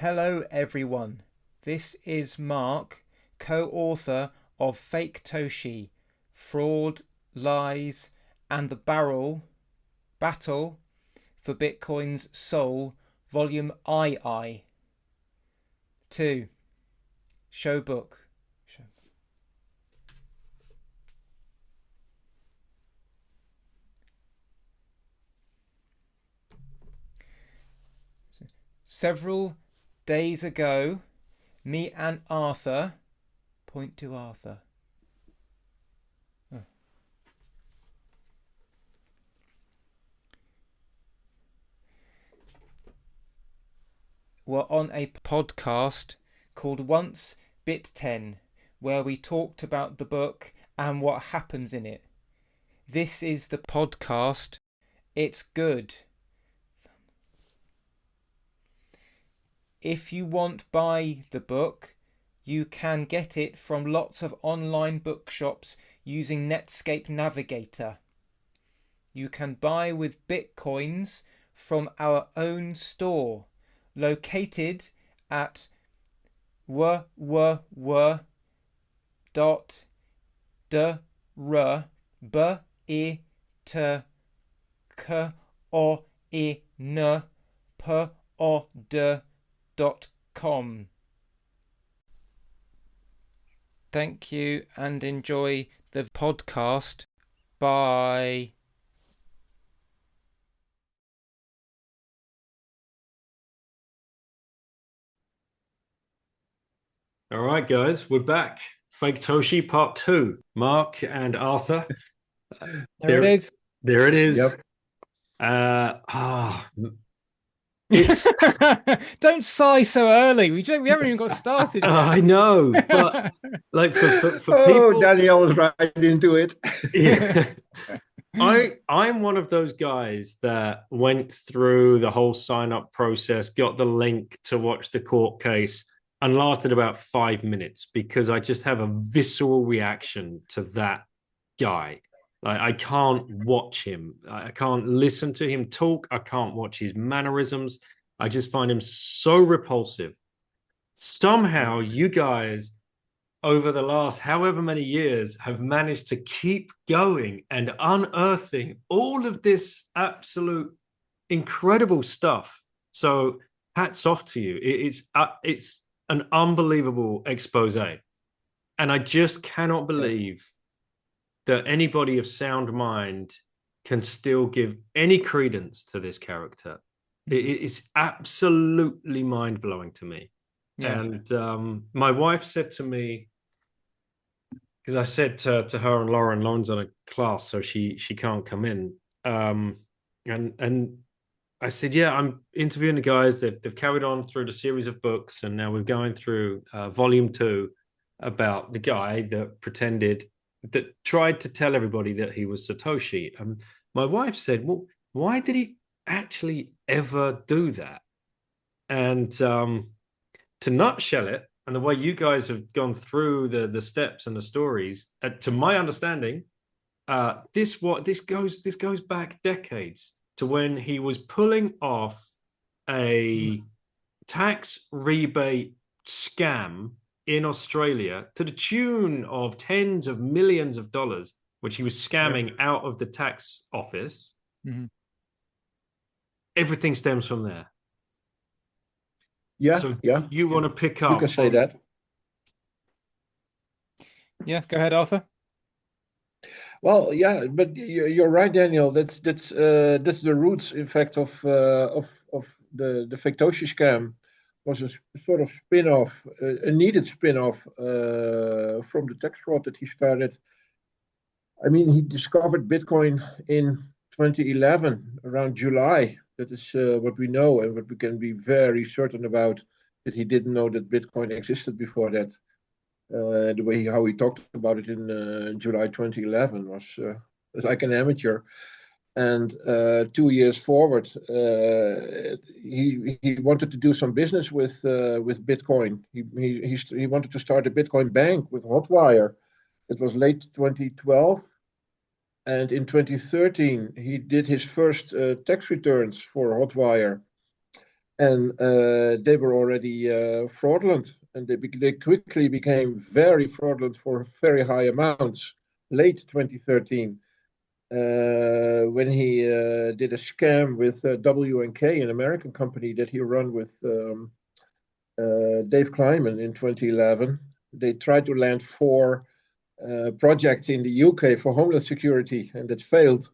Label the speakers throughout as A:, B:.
A: Hello everyone, this is Mark, co-author of Faketoshi, Fraud, Lies and the Battle for Bitcoin's Soul, Volume II. 2. Show book. Several days ago, me and Arthur, point to Arthur. Oh. Were on a podcast called Once Bitten, where we talked about the book and what happens in it. This is the podcast. It's good. If you want buy the book, you can get it from lots of online bookshops using Netscape Navigator. You can buy with Bitcoins from our own store, located at www.com. Thank you and enjoy the podcast. Bye.
B: All right, guys, we're back. Faketoshi Part 2. Mark and Arthur.
A: There it is.
B: There it is.
C: Yep.
B: It's
A: Don't sigh so early. We haven't even got started yet.
B: I know, but like for
C: Oh,
B: people,
C: Daniel was right into it.
B: yeah. I'm one of those guys that went through the whole sign-up process, got the link to watch the court case, and lasted about 5 minutes because I just have a visceral reaction to that guy. Like, I can't watch him. I can't listen to him talk. I can't watch his mannerisms. I just find him so repulsive. Somehow you guys, over the last however many years, have managed to keep going and unearthing all of this absolute incredible stuff. So hats off to you. It's an unbelievable expose. And I just cannot believe that anybody of sound mind can still give any credence to this character. It's absolutely mind-blowing to me. Yeah. And my wife said to me, because I said to her and Lauren's on a class, so she can't come in. And I said, yeah, I'm interviewing the guys that they've carried on through the series of books, and now we're going through volume 2 about the guy that tried to tell everybody that he was Satoshi. My wife said, well, why did he actually ever do that? And to nutshell it, and the way you guys have gone through the steps and the stories, to my understanding, this goes back decades to when he was pulling off a tax rebate scam in Australia to the tune of tens of millions of dollars, which he was scamming out of the tax office. Mm-hmm. Everything stems from there.
C: Yeah,
B: so
C: yeah.
B: You want to pick up?
C: You can say that.
A: Yeah, go ahead, Arthur.
C: Well, yeah, but you're right, Daniel. That's the roots, in fact, of the Faketoshi scam. Was a sort of spin-off, a needed spin-off from the tax fraud that he started. I mean, he discovered Bitcoin in 2011, around July. That is what we know and what we can be very certain about, that he didn't know that Bitcoin existed before that. The way how he talked about it in July 2011 was like an amateur. And 2 years forward, he wanted to do some business with Bitcoin. He wanted to start a Bitcoin bank with Hotwire. It was late 2012, and in 2013 he did his first tax returns for Hotwire. and they were already fraudulent, and they quickly became very fraudulent for very high amounts. Late 2013, when he did a scam with W&K, an American company that he ran with Dave Kleiman in 2011. They tried to land 4 projects in the UK for homeland security, and that failed.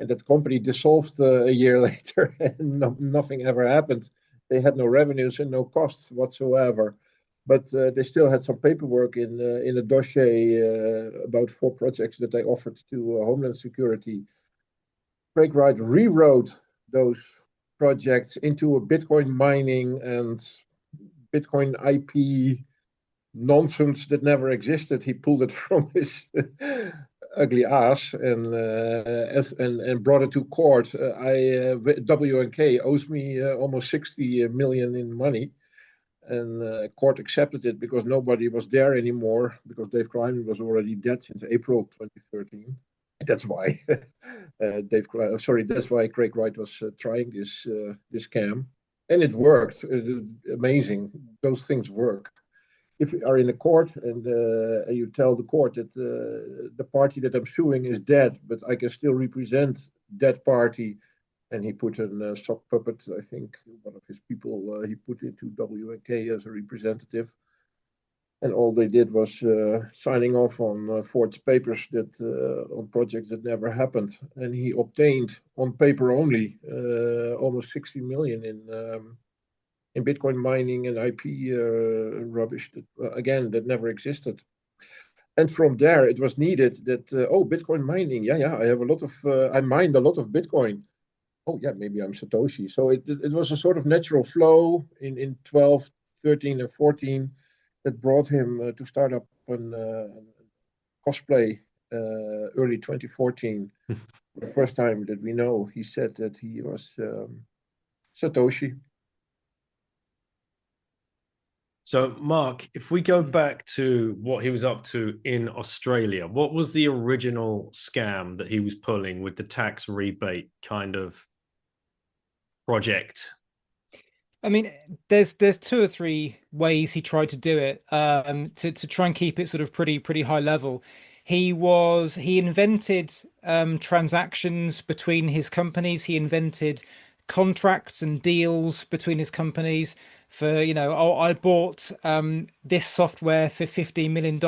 C: And that company dissolved a year later, and nothing ever happened. They had no revenues and no costs whatsoever. But they still had some paperwork in a dossier about 4 projects that they offered to Homeland Security. Craig Wright rewrote those projects into a Bitcoin mining and Bitcoin IP nonsense that never existed. He pulled it from his ugly ass and brought it to court. W&K owes me almost 60 million in money, and court accepted it because nobody was there anymore, because Dave Kleiman was already dead since April 2013. That's why that's why Craig Wright was trying this scam, and it worked. Amazing, those things work. If you are in a court and you tell the court that the party that I'm suing is dead, but I can still represent that party, and he put a sock puppet, I think, one of his people, he put into W&K as a representative. And all they did was signing off on forged papers that on projects that never happened. And he obtained, on paper only, almost 60 million in Bitcoin mining and IP rubbish that, again, that never existed. And from there, it was needed that, Bitcoin mining. Yeah, I have a lot of, I mined a lot of Bitcoin. Oh, yeah, maybe I'm Satoshi. So it was a sort of natural flow in 12, 13, and 14 that brought him to start up on cosplay early 2014. The first time that we know, he said that he was Satoshi.
B: So, Mark, if we go back to what he was up to in Australia, what was the original scam that he was pulling with the tax rebate kind of project?
A: I mean, there's 2 or 3 ways he tried to do it, to try and keep it sort of pretty high level. He invented transactions between his companies. He invented contracts and deals between his companies for, I bought this software for $15 million,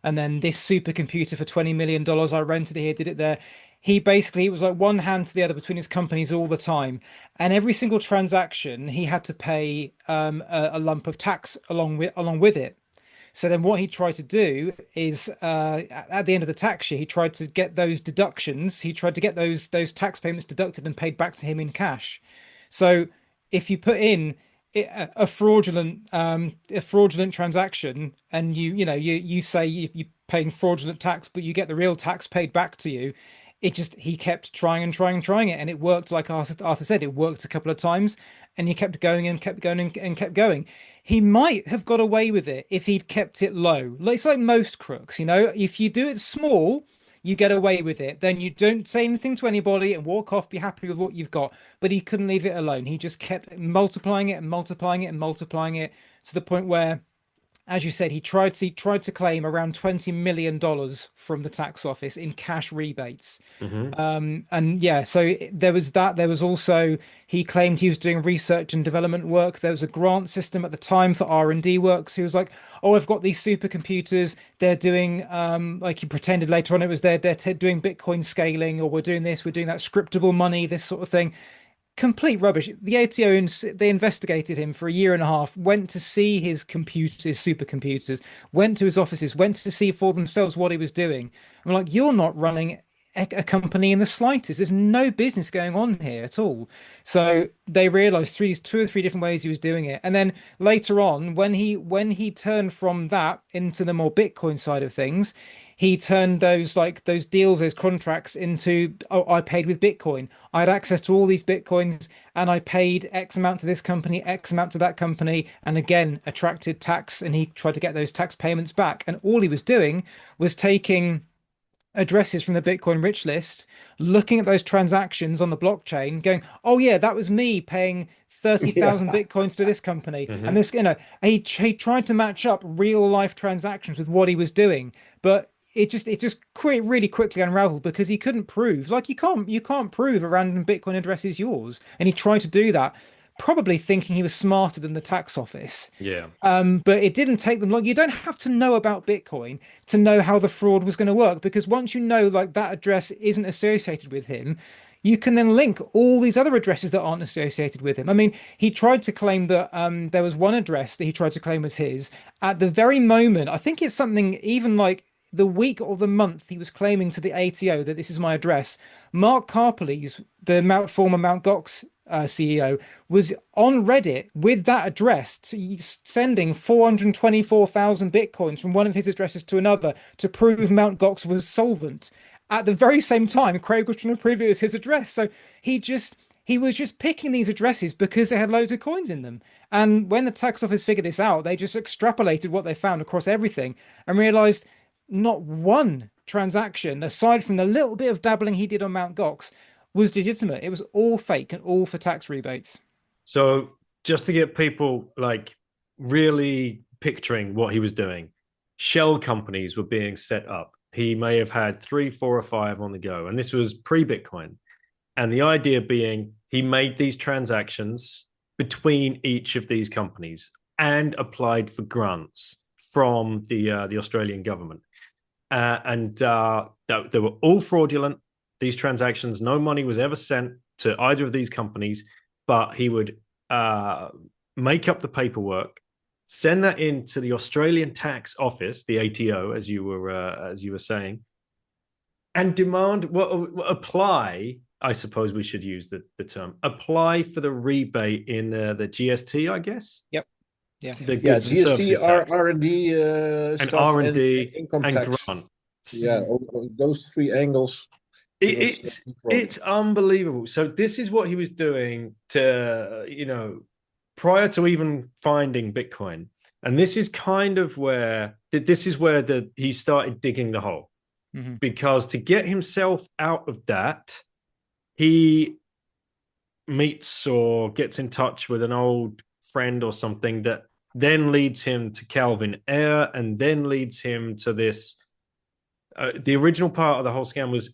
A: and then this supercomputer for $20 million. I rented it here, did it there. It was like one hand to the other between his companies all the time. And every single transaction, he had to pay a lump of tax along with it. So then what he tried to do is at the end of the tax year, he tried to get those deductions. He tried to get those tax payments deducted and paid back to him in cash. So if you put in a fraudulent transaction, and you say you're paying fraudulent tax, but you get the real tax paid back to you, he kept trying it, and it worked. Like Arthur said, it worked a couple of times, and he kept going and kept going and kept going. He might have got away with it if he'd kept it low. It's like most crooks, if you do it small, you get away with it. Then you don't say anything to anybody and walk off, be happy with what you've got. But he couldn't leave it alone. He just kept multiplying it and multiplying it and multiplying it to the point where, as you said, he tried to claim around $20 million from the tax office in cash rebates. And yeah, so there was that. There was also, he claimed he was doing research and development work. There was a grant system at the time for R&D work. So he was like, oh, I've got these supercomputers. They're doing, like he pretended later on it was they're doing Bitcoin scaling, or we're doing this, we're doing that, scriptable money, this sort of thing. Complete rubbish. The ATO, they investigated him for a year and a half, went to see his supercomputers, went to his offices, went to see for themselves what he was doing. I'm like, you're not running a company in the slightest. There's no business going on here at all. So they realized 2 or 3 different ways he was doing it. And then later on, when he turned from that into the more Bitcoin side of things, he turned those deals, those contracts into, oh, I paid with Bitcoin. I had access to all these Bitcoins, and I paid X amount to this company, X amount to that company, and again attracted tax, and he tried to get those tax payments back. And all he was doing was taking addresses from the Bitcoin rich list, looking at those transactions on the blockchain, going, oh yeah, that was me paying 30,000 bitcoins to this company, and this, he tried to match up real life transactions with what he was doing, but it just really quickly unraveled because he couldn't prove, like, you can't prove a random Bitcoin address is yours, and he tried to do that, probably thinking he was smarter than the tax office.
B: Yeah.
A: But it didn't take them long. You don't have to know about Bitcoin to know how the fraud was going to work, because once you know, like, that address isn't associated with him, you can then link all these other addresses that aren't associated with him. I mean, he tried to claim that there was one address that he tried to claim was his. At the very moment, I think it's something even like the week or the month he was claiming to the ATO that this is my address, Mark Karpeles, the former Mt. Gox CEO, was on Reddit with that address, sending 424,000 bitcoins from one of his addresses to another to prove Mt. Gox was solvent. At the very same time, Craig was trying to prove it was his address. So he was just picking these addresses because they had loads of coins in them. And when the tax office figured this out, they just extrapolated what they found across everything and realized not one transaction, aside from the little bit of dabbling he did on Mt. Gox, was legitimate. It was all fake and all for tax rebates.
B: So just to get people like really picturing what he was doing, shell companies were being set up. He may have had 3, 4, or 5 on the go, and this was pre-Bitcoin. And the idea being he made these transactions between each of these companies and applied for grants from the Australian government. They were all fraudulent. These transactions, no money was ever sent to either of these companies, but he would make up the paperwork, send that in to the Australian tax office, the ATO, as you were saying, and demand, apply. I suppose we should use the term, apply for the rebate in the GST, I guess.
A: Yep. Yeah.
B: The goods and services tax.
C: R&D
B: and
C: stuff,
B: R&D
C: and income
B: and
C: tax.
B: grant.
C: Yeah, those 3 angles.
B: It's unbelievable. So this is what he was doing to, prior to even finding Bitcoin. And this is kind of where he started digging the hole.
A: Mm-hmm.
B: Because to get himself out of that, he meets or gets in touch with an old friend or something that then leads him to Calvin Ayre, and then leads him to this. The original part of the whole scam was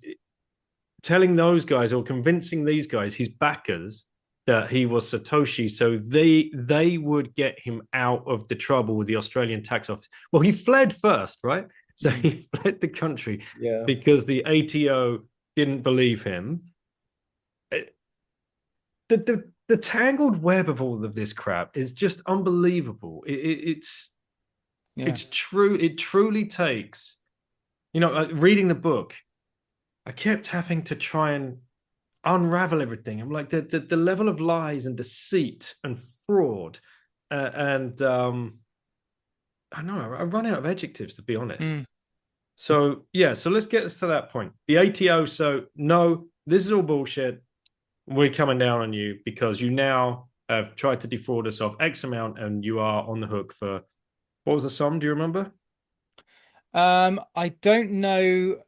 B: telling those guys, or convincing these guys, his backers, that he was Satoshi, so they would get him out of the trouble with the Australian tax office. Well, he fled first, right? So he fled the country because the ATO didn't believe him. The tangled web of all of this crap is just unbelievable. It's true. It truly takes, reading the book, I kept having to try and unravel everything. I'm like, the level of lies and deceit and fraud, and I know I run out of adjectives, to be honest. So let's get us to that point. The ATO. So no, this is all bullshit. We're coming down on you because you now have tried to defraud us of X amount, and you are on the hook for, what was the sum? Do you remember?
A: I don't know.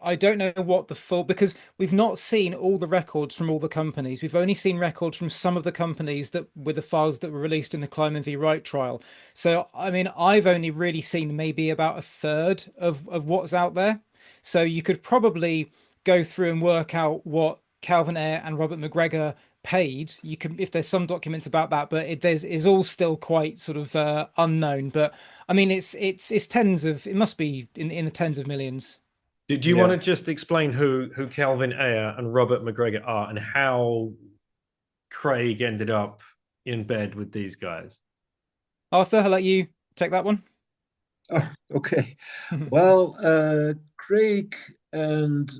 A: I don't know what the full, because we've not seen all the records from all the companies. We've only seen records from some of the companies that with the files that were released in the Kleiman v. Wright trial. So, I mean, I've only really seen maybe about a third of what's out there. So you could probably go through and work out what Calvin Ayre and Robert McGregor paid. You can, if there's some documents about that, but is all still quite sort of unknown. But I mean, it's tens of, it must be in the tens of millions.
B: Do you want to just explain who Calvin Ayre and Robert McGregor are, and how Craig ended up in bed with these guys?
A: Arthur, I'll let you take that one.
C: Oh, okay. Well, Craig and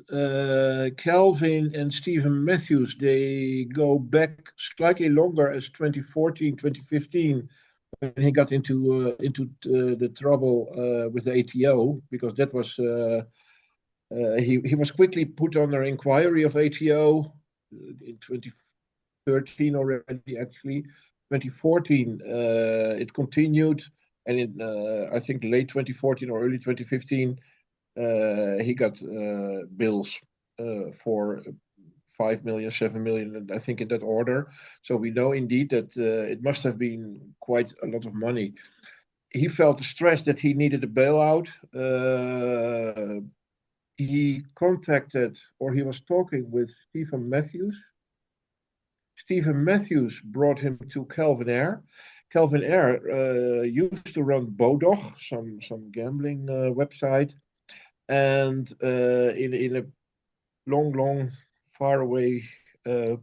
C: Calvin and Stephen Matthews, they go back slightly longer as 2014, 2015, when he got into the trouble with the ATO, because that was he was quickly put under inquiry of ATO in 2013 already. Actually, 2014 it continued, and in I think late 2014 or early 2015 he got bills for 5 million, 7 million, I think in that order. So we know indeed that it must have been quite a lot of money. He felt stressed that he needed a bailout. He contacted, or he was talking with Stephen Matthews. Stephen Matthews brought him to Calvin Ayre. Calvin Ayre used to run Bodog, some gambling website, and in a long, far away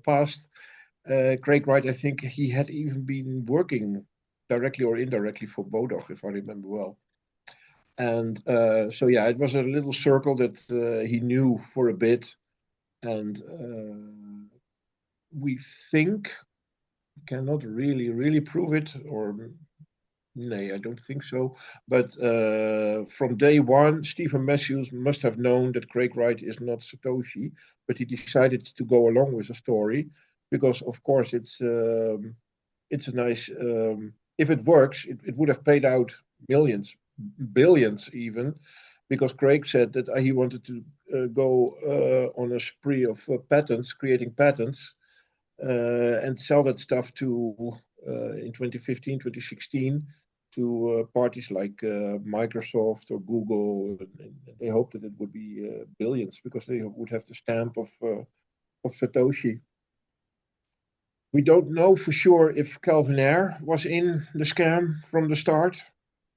C: past, Craig Wright, I think he had even been working directly or indirectly for Bodog, if I remember well. And so, yeah, it was a little circle that he knew for a bit. And we think, cannot really prove it, or nay, I don't think so. But from day one, Stephen Matthews must have known that Craig Wright is not Satoshi, but he decided to go along with the story because, of course, it's a nice. If it works, it would have paid out millions, billions even, because Craig said that he wanted to go on a spree of patents, creating patents, and sell that stuff to in 2015, 2016 to parties like Microsoft or Google. And they hoped that it would be billions because they would have the stamp of Satoshi. We don't know for sure if Calvin Ayre was in the scam from the start.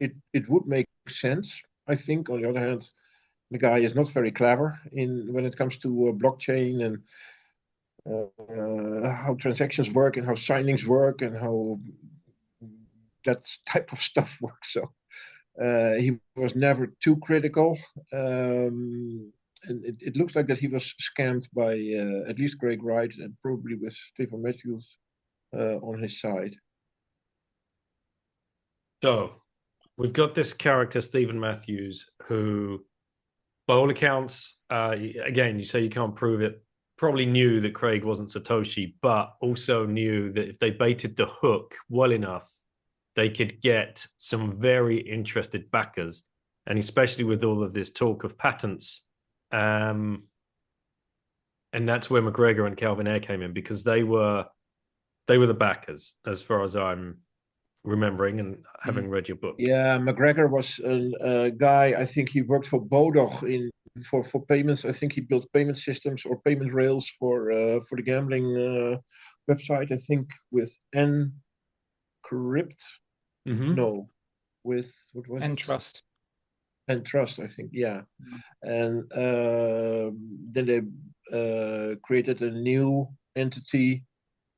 C: It would make sense, I think. On the other hand, the guy is not very clever when it comes to blockchain and how transactions work and how signings work and how that type of stuff works. So he was never too critical. And it looks like that he was scammed by at least Craig Wright and probably with Stephen Matthews on his side.
B: So we've got this character, Stephen Matthews, who, by all accounts, again, you say you can't prove it, probably knew that Craig wasn't Satoshi, but also knew that if they baited the hook well enough, they could get some very interested backers. And especially with all of this talk of patents. And that's where McGregor and Calvin Ayre came in, because they were the backers, as far as I'm remembering and having read your book.
C: Yeah, McGregor was a guy, I think he worked for Bodog for payments. I think he built payment systems or payment rails for the gambling website, I think with Encrypt. No, with, what was
A: Entrust.
C: Entrust, I think, yeah. And then they created a new entity,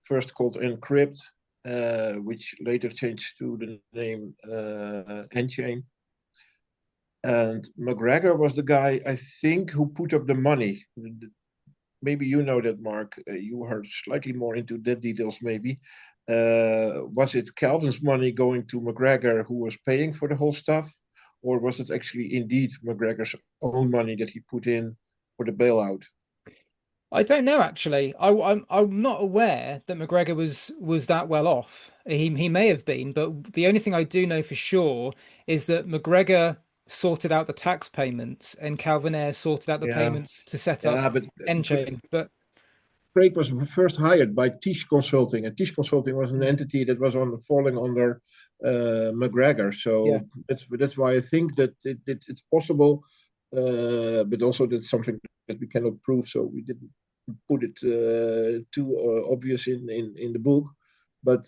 C: first called Encrypt, which later changed to the name Enchain. And McGregor was the guy, I think, who put up the money. Maybe you know that, Mark. You heard slightly more into that details, maybe. Was it Calvin's money going to McGregor, who was paying for the whole stuff? Or was it actually indeed McGregor's own money that he put in for the bailout?
A: I don't know, actually. I'm not aware that McGregor was that well off. He may have been, but the only thing I do know for sure is that McGregor sorted out the tax payments and Calvin Ayre sorted out the payments to set up Enchain. But
C: Craig was first hired by Tisch Consulting, and Tisch Consulting was an entity that was falling under McGregor. So that's why I think that it's possible, but also that's something that we cannot prove. So we didn't put it too obvious in the book. But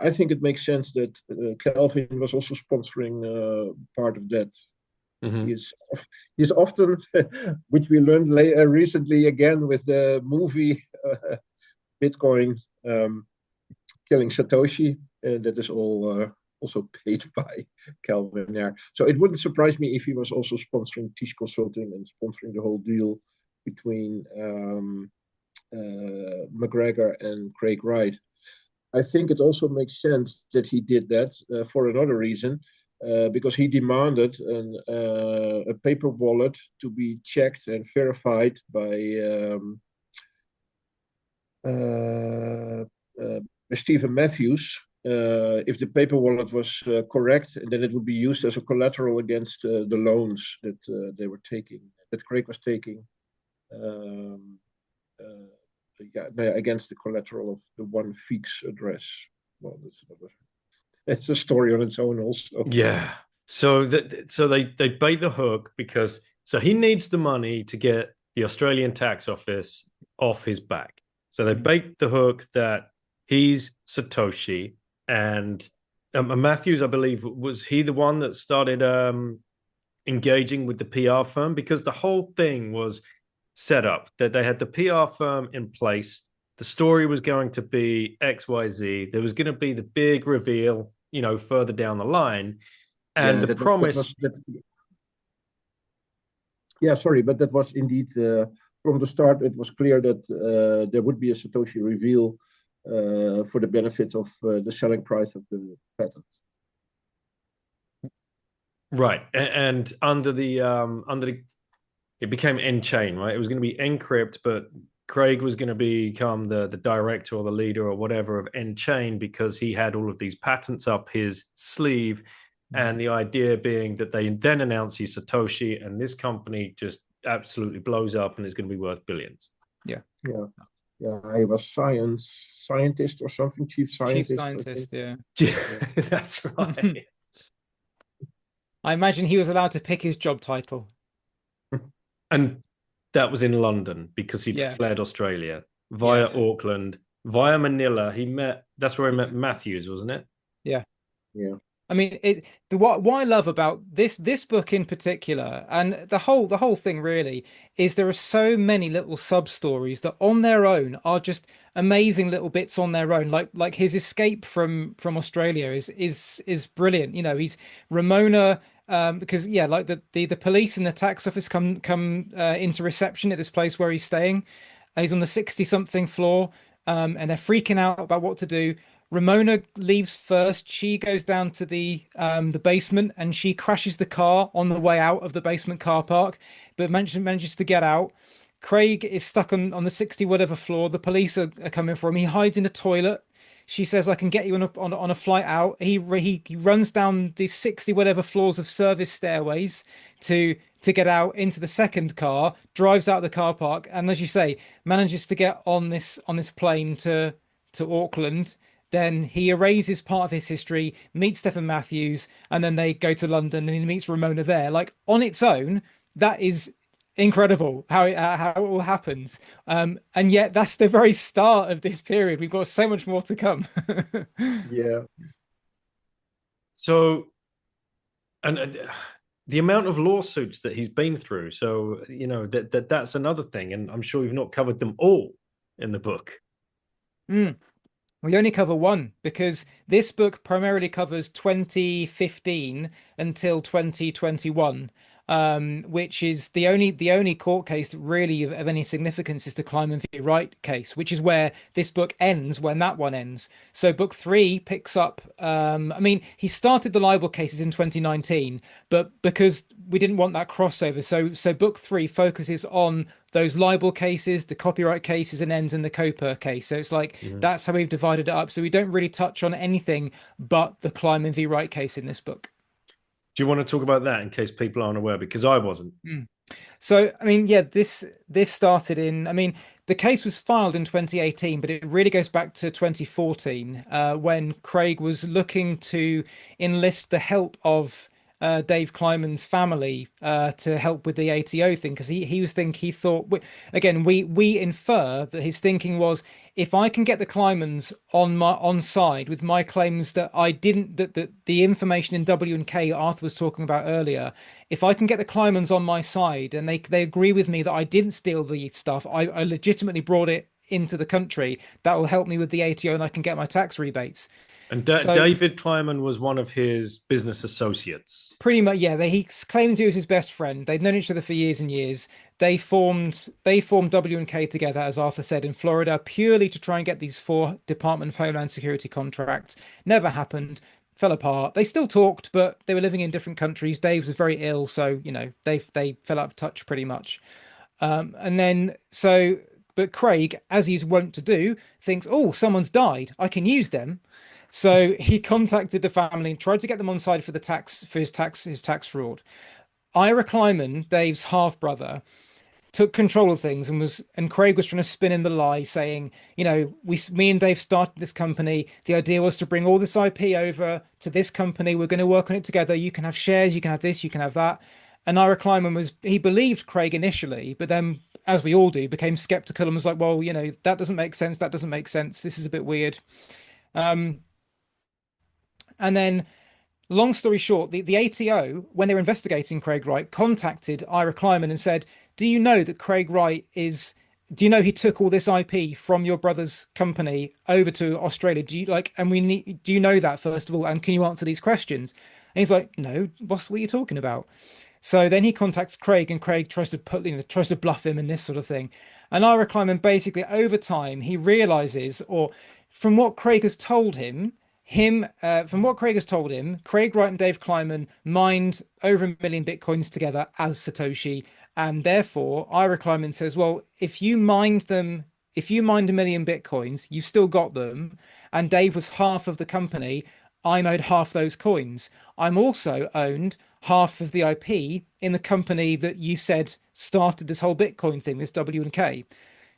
C: I think it makes sense that Calvin was also sponsoring part of that. He's often, which we learned recently again with the movie Bitcoin Killing Satoshi, that is all also paid by Calvin Ayre. So it wouldn't surprise me if he was also sponsoring Tisch Consulting and sponsoring the whole deal between McGregor and Craig Wright. I think it also makes sense that he did that for another reason. Because he demanded a paper wallet to be checked and verified by Stephen Matthews. If the paper wallet was correct, then it would be used as a collateral against the loans that they were taking, that Craig was taking against the collateral of the one Feek's address. Well, it's a story on its own also.
B: Yeah. So they bait the hook because he needs the money to get the Australian tax office off his back. So they bait the hook that he's Satoshi, and Matthews, I believe, was he the one that started engaging with the PR firm, because the whole thing was set up that they had the PR firm in place. The story was going to be XYZ. There was going to be the big reveal, further down the line. And the promise.
C: Sorry, but that was indeed from the start. It was clear that there would be a Satoshi reveal for the benefit of the selling price of the patent.
B: Right, and under the it became N-chain, right? It was going to be Encrypt, but Craig was going to become the director or the leader or whatever of N-chain because he had all of these patents up his sleeve. And the idea being that they then announce he's Satoshi, and this company just absolutely blows up and it's going to be worth billions.
A: Yeah.
C: He was scientist or something, chief scientist.
A: Yeah.
B: That's right.
A: I imagine he was allowed to pick his job title.
B: And that was in London because he'd fled Australia via Auckland, via Manila. That's where he met Matthews, wasn't it?
A: Yeah.
C: Yeah.
A: I mean, what I love about this book in particular, and the whole thing really, is there are so many little sub stories that on their own are just amazing little bits on their own. Like his escape from Australia is brilliant. He's Ramona. Because like the police and the tax office come into reception at this place where he's staying. He's on the 60-something floor, and they're freaking out about what to do. Ramona leaves first. She goes down to the basement and she crashes the car on the way out of the basement car park, but manages to get out. Craig is stuck on the 60 whatever floor. The police are coming for him. He hides in a toilet. She says, "I can get you on a flight out." He runs down the 60 whatever floors of service stairways to get out into the second car, drives out of the car park, and as you say, manages to get on this plane to Auckland. Then he erases part of his history, meets Stephen Matthews, and then they go to London and he meets Ramona there. Like on its own, that is incredible how it all happens. And yet that's the very start of this period. We've got so much more to come.
C: Yeah.
B: So, and the amount of lawsuits that he's been through. So, that's another thing. And I'm sure you've not covered them all in the book.
A: We only cover one because this book primarily covers 2015 until 2021, which is the only court case really of any significance is the Kleiman v. Wright case, which is where this book ends when that one ends. So book 3 picks up. He started the libel cases in 2019, but because we didn't want that crossover, so book 3 focuses on those libel cases, the copyright cases, and ends in the COPA case. So it's like that's how we've divided it up. So we don't really touch on anything but the Kleiman v. Wright case in this book.
B: Do you want to talk about that in case people aren't aware? Because I wasn't.
A: So, this started in, the case was filed in 2018, but it really goes back to 2014 when Craig was looking to enlist the help of Dave Kleiman's family to help with the ATO thing, because he thought again we infer that his thinking was, if I can get the Kleimans on side with my claims that I didn't, that the information in W&K Arthur was talking about earlier, if I can get the Kleimans on my side and they agree with me that I didn't steal the stuff, I legitimately brought it into the country, that will help me with the ATO and I can get my tax rebates.
B: And David Kleiman was one of his business associates.
A: Pretty much, yeah. He claims he was his best friend. They'd known each other for years and years. They formed W&K together, as Arthur said, in Florida, purely to try and get these 4 Department of Homeland Security contracts. Never happened. Fell apart. They still talked, but they were living in different countries. Dave was very ill, so they fell out of touch pretty much. But Craig, as he's wont to do, thinks, "Oh, someone's died. I can use them." So he contacted the family and tried to get them on side for his tax fraud. Ira Kleiman, Dave's half brother, took control of things and Craig was trying to spin in the lie, saying, me and Dave started this company. The idea was to bring all this IP over to this company. We're going to work on it together. You can have shares, you can have this, you can have that. And Ira Kleiman he believed Craig initially, but then, as we all do, became skeptical and was like, well, that doesn't make sense. That doesn't make sense. This is a bit weird. And then, long story short, the ATO, when they were investigating Craig Wright, contacted Ira Kleiman and said, do you know that Craig Wright do you know he took all this IP from your brother's company over to Australia? Do you know that, first of all? And can you answer these questions? And he's like, no, boss, what are you talking about? So then he contacts Craig, and Craig tries to bluff him and this sort of thing. And Ira Kleiman, basically, over time, he realizes, or from what Craig has told him, Craig Wright and Dave Kleiman mined over 1 million Bitcoins together as Satoshi. And therefore, Ira Kleiman says, well, if you mined 1 million Bitcoins, you've still got them. And Dave was half of the company. I'm owed half those coins. I'm also owned half of the IP in the company that you said started this whole Bitcoin thing, this W&K.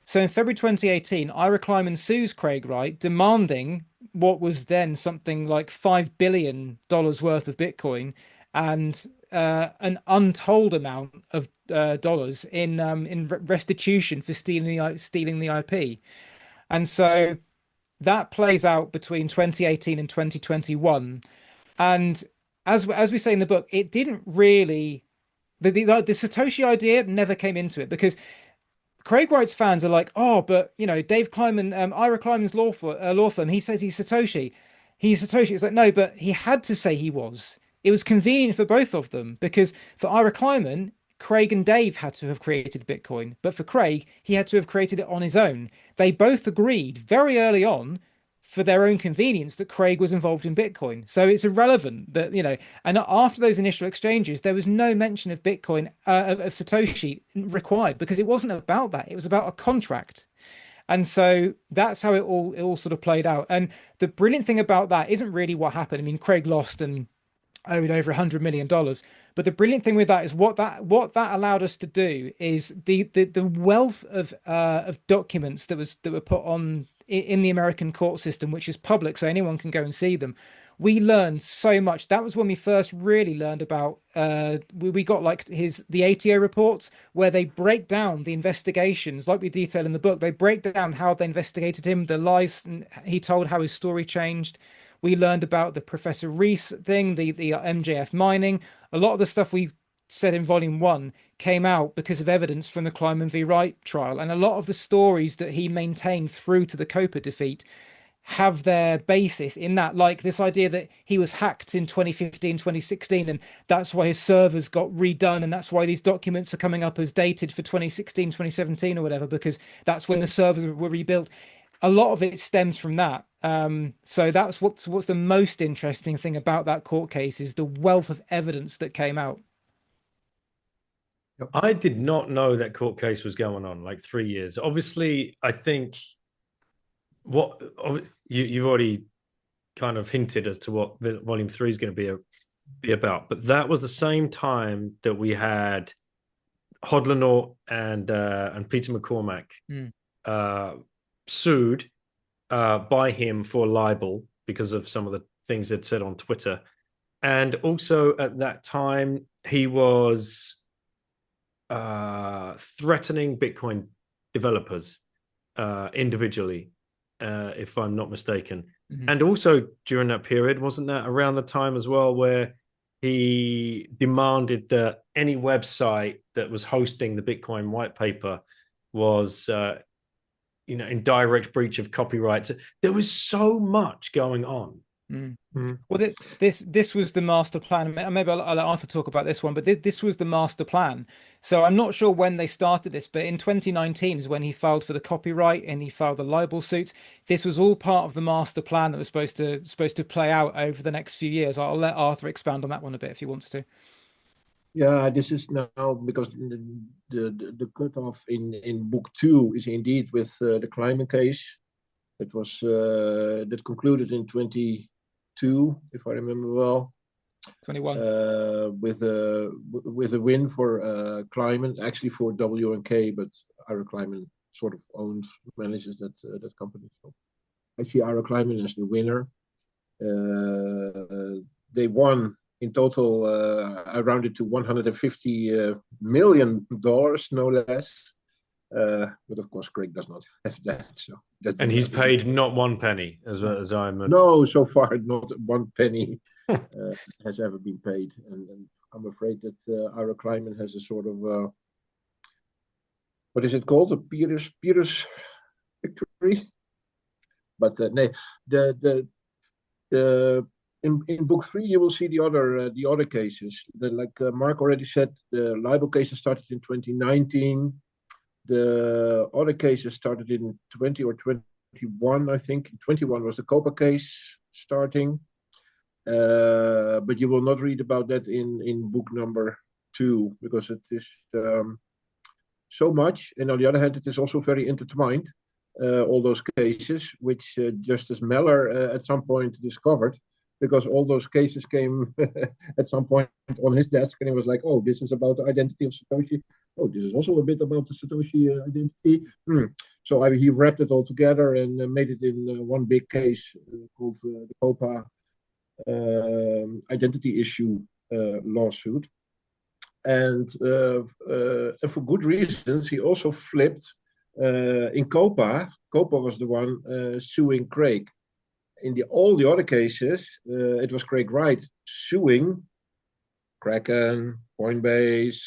A: So in February 2018, Ira Kleiman sues Craig Wright, demanding what was then something like $5 billion worth of Bitcoin and an untold amount of dollars in restitution for stealing the IP. And so that plays out between 2018 and 2021. And as we say in the book, it didn't really, the Satoshi idea never came into it, because Craig Wright's fans are like, oh, but Dave Kleiman, Ira Kleiman's law firm, he says he's Satoshi. He's Satoshi. It's like, no, but he had to say he was. It was convenient for both of them, because for Ira Kleiman, Craig and Dave had to have created Bitcoin, but for Craig, he had to have created it on his own. They both agreed very early on, for their own convenience, that Craig was involved in Bitcoin. So it's irrelevant that, and after those initial exchanges, there was no mention of Bitcoin, of Satoshi required, because it wasn't about that. It was about a contract. And so that's how it all sort of played out. And the brilliant thing about that isn't really what happened. I mean, Craig lost and owed over $100 million. But the brilliant thing with that is what that allowed us to do is the wealth of documents that were put on in the American court system, which is public, so anyone can go and see them. We learned so much. That was when we first really learned about. We got like the ATO reports, where they break down the investigations, like we detail in the book. They break down how they investigated him, the lies he told, how his story changed. We learned about the Professor Reese thing, the MJF mining. A lot of the stuff we said in volume 1 came out because of evidence from the Kleiman v. Wright trial. And a lot of the stories that he maintained through to the Copa defeat have their basis in that, like this idea that he was hacked in 2015, 2016, and that's why his servers got redone. And that's why these documents are coming up as dated for 2016, 2017 or whatever, because that's when the servers were rebuilt. A lot of it stems from that. So that's what's the most interesting thing about that court case, is the wealth of evidence that came out.
B: I did not know that court case was going on, like 3 years. Obviously, I think what you've already kind of hinted as to what the volume 3 is going to be about, but that was the same time that we had Hodlonaut and Peter McCormack sued by him for libel because of some of the things they'd said on Twitter. And also at that time, he was threatening Bitcoin developers individually, if I'm not mistaken. Mm-hmm. And also during that period, wasn't that around the time as well where he demanded that any website that was hosting the Bitcoin white paper was in direct breach of copyright? There was so much going on.
A: Well, this was the master plan. Maybe I'll let Arthur talk about this one, but this was the master plan. So I'm not sure when they started this, but in 2019 is when he filed for the copyright and he filed the libel suits. This was all part of the master plan that was supposed to play out over the next few years. I'll let Arthur expand on that one a bit if he wants to.
C: Yeah, this is now because the cutoff in book 2 is indeed with the Kleiman case. It was that concluded in 2022, if I remember well.
A: 21.
C: With a win for Kleiman, actually for WNK, but Ira Kleiman sort of manages that company. So I see Ira Kleiman as the winner. They won in total. I rounded to $150 million, no less. But of course, Craig does not have that. So
B: and he's paid not one penny, as I'm.
C: No, so far not one penny has ever been paid, and I'm afraid that Ira Kleiman has a sort of what is it called? A Pyrrhus victory. But no, the in book 3 you will see the other cases. Like Mark already said, the libel cases started in 2019. The other cases started in 20 or 21, I think. 21 was the Copa case starting. But you will not read about that in book number 2 because it is so much. And on the other hand, it is also very intertwined, all those cases, which Justice Meller at some point discovered, because all those cases came at some point on his desk, and he was like, oh, this is about the identity of Satoshi. Oh, this is also a bit about the Satoshi identity. So he wrapped it all together and made it in one big case called the Copa identity issue lawsuit. And for good reasons, he also flipped in Copa. Copa was the one suing Craig. In all the other cases, it was Craig Wright suing Kraken, Coinbase,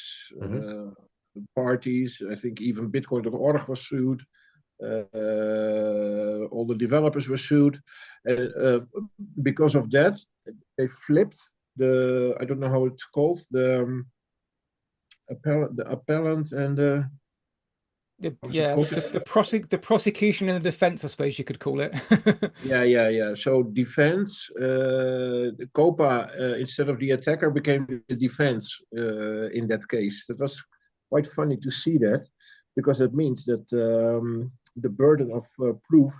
C: parties. I think even Bitcoin.org was sued. All the developers were sued. Because of that, they flipped I don't know how it's called, the appellant and
A: the prosecution and the defense, I suppose you could call it.
C: Yeah. So defense, Copa, instead of the attacker, became the defense in that case. That was quite funny to see that, because it means that the burden of proof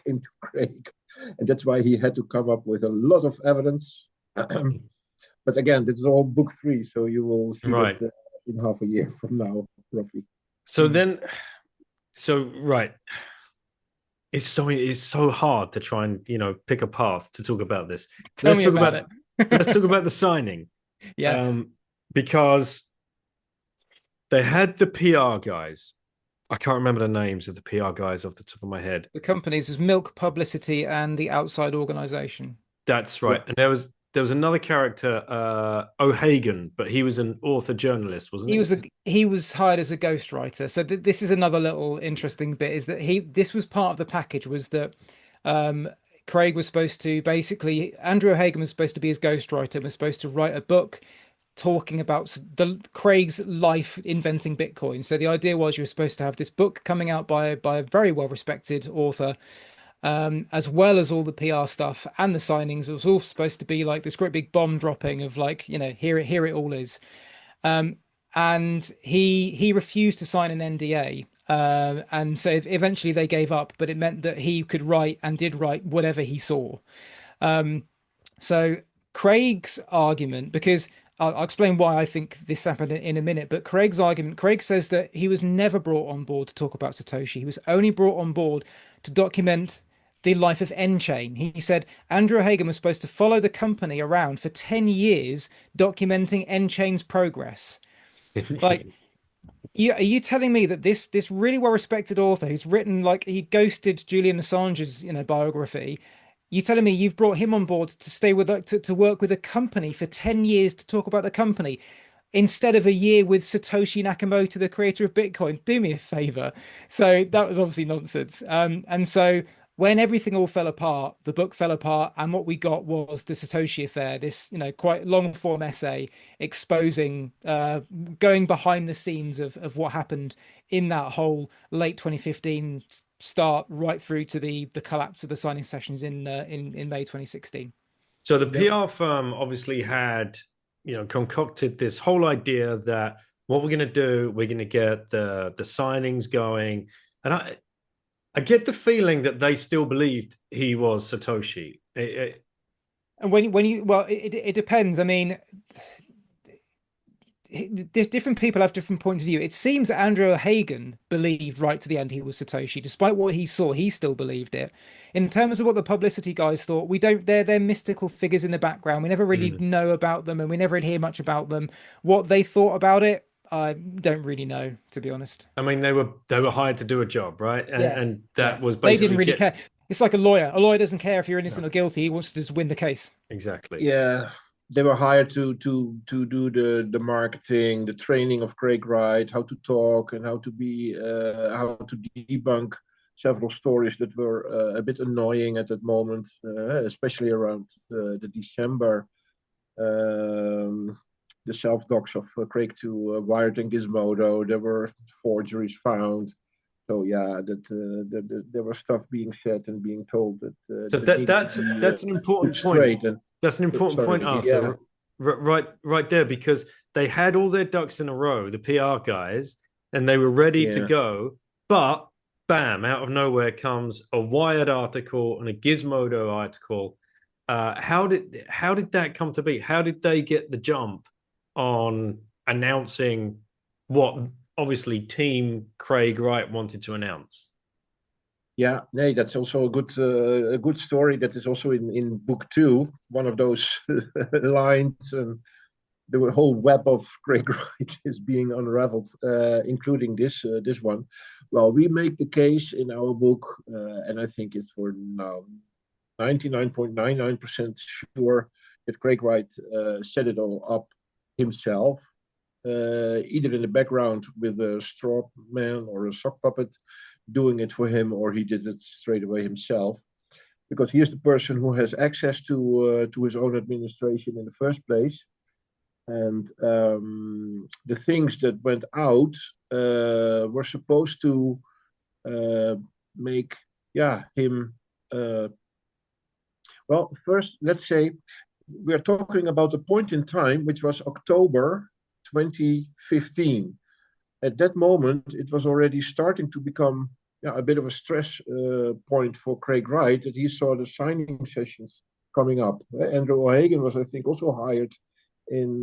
C: came to Craig, and that's why he had to come up with a lot of evidence. But again, this is all book 3, so you will see it in half a year from now, roughly.
B: So right, it's so hard to try and pick a path to talk about this.
A: Let's talk about it.
B: Let's talk about the signing.
A: Yeah,
B: because they had the PR guys. I can't remember the names of the PR guys off the top of my head.
A: The companies was Milk Publicity and the outside organization.
B: That's right. And there was another character, O'Hagan, but he was an author journalist, wasn't he?
A: He was hired as a ghostwriter. So this is another little interesting bit, is that this was part of the package, was that Craig was supposed to Andrew O'Hagan was supposed to be his ghostwriter, was supposed to write a book talking about Craig's life inventing Bitcoin. So the idea was you were supposed to have this book coming out by a very well-respected author, as well as all the PR stuff and the signings. It was all supposed to be like this great big bomb dropping of here it all is. And he refused to sign an NDA. And so eventually they gave up, but it meant that he could write and did write whatever he saw. So Craig's argument, because I'll explain why I think this happened in a minute, but Craig's argument, Craig says that he was never brought on board to talk about Satoshi. He was only brought on board to document the life of N-Chain. He said Andrew Hagan was supposed to follow the company around for 10 years documenting N-Chain's progress. Like, are you telling me that this really well-respected author who's written, like, he ghosted Julian Assange's biography, you telling me you've brought him on board to stay with to work with a company for 10 years to talk about the company instead of a year with Satoshi Nakamoto, the creator of Bitcoin? Do me a favor. So that was obviously nonsense. And so when everything all fell apart, the book fell apart, and what we got was the Satoshi affair, this quite long form essay exposing, going behind the scenes of what happened in that whole late 2015 start right through to the collapse of the signing sessions in May 2016.
B: So the PR firm obviously had concocted this whole idea that what we're going to do, we're going to get the signings going, and I get the feeling that they still believed he was Satoshi.
A: And when you well, it depends. I mean, different people have different points of view. It seems that Andrew Hagen believed right to the end he was Satoshi, despite what he saw. He still believed it. In terms of what the publicity guys thought, we don't. They're mystical figures in the background. We never really know about them, and we never hear much about them. What they thought about it, I don't really know, to be honest.
B: I mean, they were hired to do a job, right?
A: Yeah,
B: And
A: yeah.
B: that was
A: They didn't
B: basically
A: really
B: get
A: care. It's like a lawyer. A lawyer doesn't care if you're innocent
B: no,
A: or guilty. He wants to just win the case.
B: exactly.
C: Yeah, they were hired to do the marketing, the training of Craig Wright, how to talk and how to be how to debunk several stories that were a bit annoying at that moment, especially around the December the self-docs of Craig to Wired and Gizmodo. There were forgeries found. So yeah, there was stuff being said and being told
B: So
C: that needed to be
B: that's an
C: put
B: important point.
C: straight. And
B: That's an important
C: sorry,
B: point,
C: yeah,
B: Arthur. Right there, because they had all their ducks in a row, the PR guys, and they were ready to
C: yeah.
B: go. But bam, out of nowhere comes a Wired article and a Gizmodo article. How did that come to be? How did they get the jump on announcing what obviously Team Craig Wright wanted to announce?
C: Yeah, nee, that's also a good story that is also in book two. One of those lines, and the whole web of Craig Wright is being unraveled, including this one. Well, we make the case in our book, and I think it's for now 99.99% sure that Craig Wright set it all up himself, either in the background with a straw man or a sock puppet doing it for him, or he did it straight away himself. Because he is the person who has access to his own administration in the first place, and the things that went out were supposed to make him. Well, first, let's say we are talking about a point in time which was October 2015. At that moment, it was already starting to become a bit of a stress point for Craig Wright that he saw the signing sessions coming up. Andrew O'Hagan was, I think, also hired in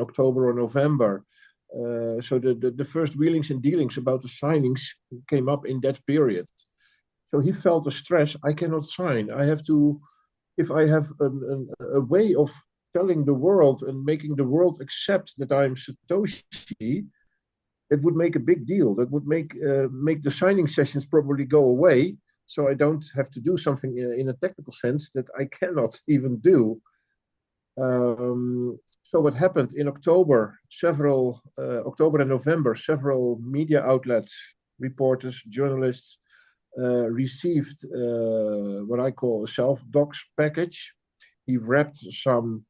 C: October or November. So the first wheelings and dealings about the signings came up in that period. So he felt the stress. I cannot sign. I have to, if I have a way of telling the world and making the world accept that I'm Satoshi, it would make a big deal. That would make the signing sessions probably go away. So I don't have to do something in a technical sense that I cannot even do. So what happened in October? October and November, several media outlets, reporters, journalists received what I call a self-docs package. He wrapped some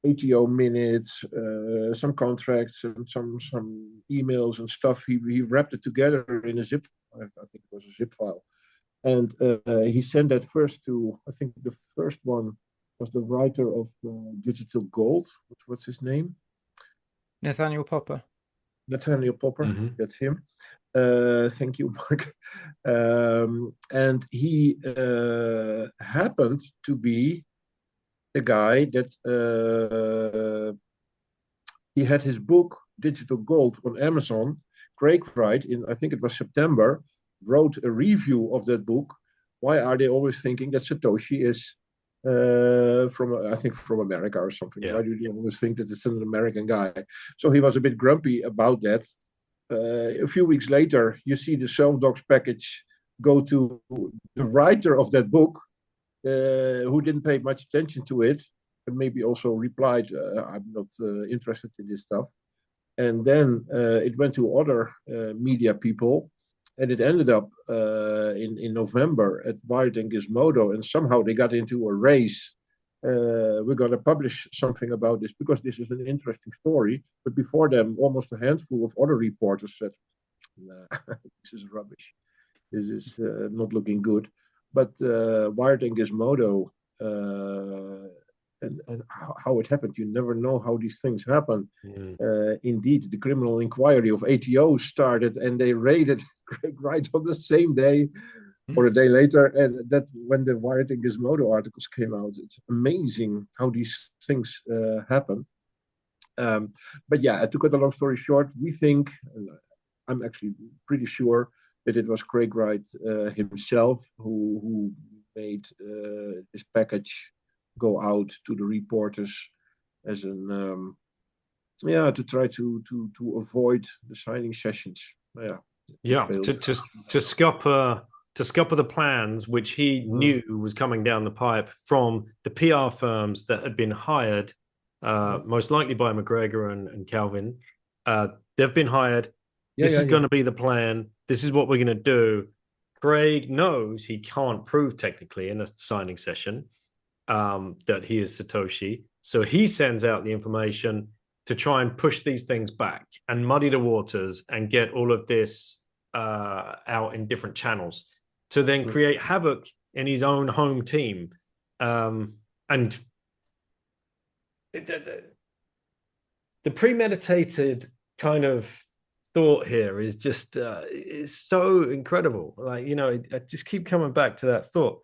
C: ATO minutes, some contracts, and some emails and stuff. He wrapped it together in a zip. I think it was a zip file, and he sent that first to. I think the first one was the writer of Digital Gold. What's his name?
A: Nathaniel Popper.
C: Nathaniel Popper.
B: Mm-hmm.
C: That's him. Thank you, Mark. And he happened to be a guy that he had his book Digital Gold on Amazon. Craig Wright, in I think it was September, wrote a review of that book. Why are they always thinking that Satoshi is from America or something?
B: Yeah.
C: Why do they always think that it's an American guy? So he was a bit grumpy about that. A few weeks later, you see the self-docs package go to the writer of that book, who didn't pay much attention to it, and maybe also replied, I'm not interested in this stuff. And then it went to other media people, and it ended up in November at Wired and Gizmodo, and somehow they got into a race. We're going to publish something about this because this is an interesting story. But before them, almost a handful of other reporters said, nah, this is rubbish. This is not looking good. But Wired and Gizmodo, and how it happened, you never know how these things happen. Indeed, the criminal inquiry of ATO started, and they raided Craig Wright on the same day. or a day later. And that when the Wired and Gizmodo articles came out, it's amazing how these things happen. But yeah, to cut a long story short, we think, I'm actually pretty sure that it was Craig Wright himself who made this package go out to the reporters as an to try to avoid the signing sessions.
B: Yeah, to scupper the plans which he knew was coming down the pipe from the PR firms that had been hired, most likely by McGregor and Calvin. They've been hired. This is going to be the plan. This is what we're going to do. Craig knows he can't prove technically in a signing session that he is Satoshi. So he sends out the information to try and push these things back and muddy the waters and get all of this out in different channels to then create havoc in his own home team. And the premeditated kind of thought here is just is so incredible. Like, you know, I just keep coming back to that thought.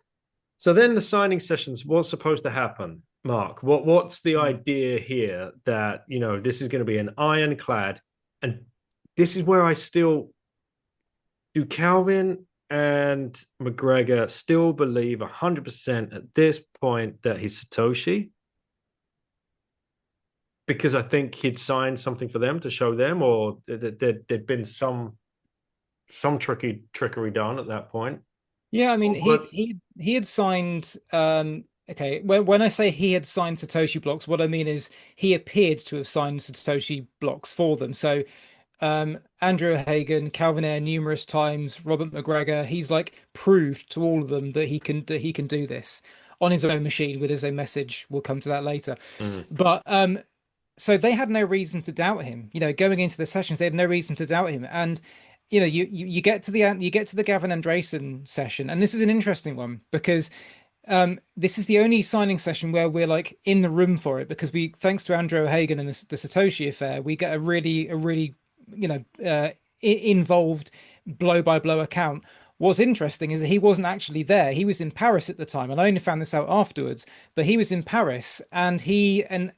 B: So then the signing sessions, what's supposed to happen, Mark? What's the idea here that, you know, this is going to be an ironclad? And this is where I still do. Calvin and McGregor still believe 100% at this point that he's Satoshi? Because I think he'd signed something for them to show them, or there'd been some trickery done at that point.
A: Yeah, I mean, he had signed. Okay, when I say he had signed Satoshi blocks, what I mean is he appeared to have signed Satoshi blocks for them. So, Andrew Hagen, Calvin Ayre numerous times, Robert McGregor, he's like proved to all of them that he can do this on his own machine with his own message. We'll come to that later. But so they had no reason to doubt him. You know, going into the sessions, they had no reason to doubt him. And you know, you get to the Gavin Andresen session, and this is an interesting one because this is the only signing session where we're like in the room for it, because we, thanks to Andrew Hagen and the Satoshi affair, we get a really you know involved blow by blow account. What's interesting is that he wasn't actually there. He was in Paris at the time, and I only found this out afterwards. But he was in Paris, and everything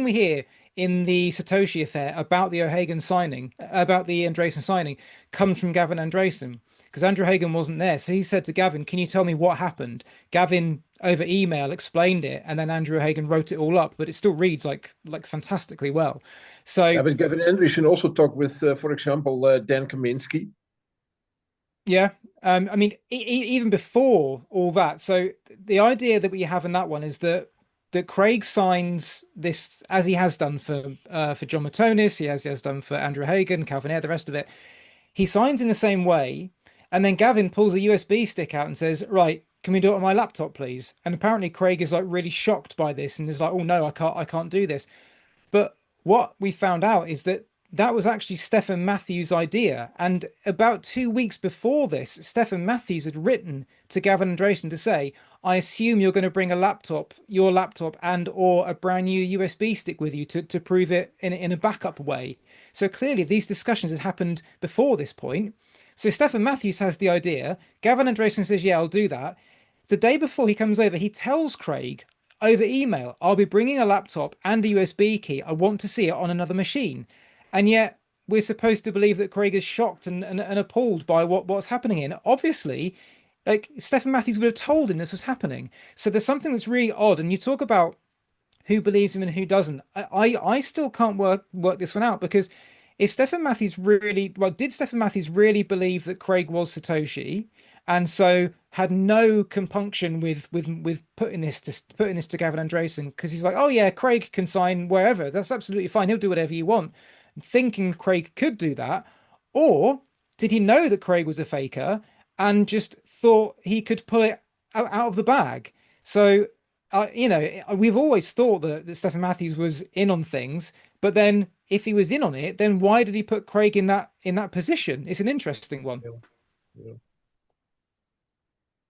A: we hear in the Satoshi affair about the O'Hagan signing, about the Andresen signing, comes from Gavin Andresen, because Andrew Hagen wasn't there. So he said to Gavin, "Can you tell me what happened?" Gavin over email explained it, and then Andrew Hagen wrote it all up. But it still reads like fantastically well. So
C: yeah, but Gavin Andresen also talked with, for example, Dan Kaminsky.
A: Yeah, I mean, even before all that. So the idea that we have in that one is that Craig signs this as he has done for John Matonis, he has done for Andrew Hagen, Calvin Ayre, the rest of it. He signs in the same way, and then Gavin pulls a USB stick out and says, "Right, can we do it on my laptop, please?" And apparently Craig is like really shocked by this and is like, "Oh no, I can't do this." But what we found out is that was actually Stephen Matthews' idea. And about 2 weeks before this, Stephen Matthews had written to Gavin Andresen to say, "I assume you're going to bring your laptop and or a brand new USB stick with you to prove it in a backup way." So clearly these discussions had happened before this point. So Stephen Matthews has the idea. Gavin Andresen says, "Yeah, I'll do that." The day before he comes over, he tells Craig over email, "I'll be bringing a laptop and a USB key. I want to see it on another machine." And yet we're supposed to believe that Craig is shocked and appalled by what's happening here. And obviously, like, Stephen Matthews would have told him this was happening. So there's something that's really odd. And you talk about who believes him and who doesn't. I still can't work this one out, because if Stephen Matthews did Stephen Matthews really believe that Craig was Satoshi, and so had no compunction with putting this to Gavin Andresen, because he's like, "Oh yeah, Craig can sign wherever. That's absolutely fine. He'll do whatever you want," thinking Craig could do that? Or did he know that Craig was a faker and just thought he could pull it out of the bag? So, you know, we've always thought that Stephen Matthews was in on things, but then if he was in on it, then why did he put Craig in that position? It's an interesting one.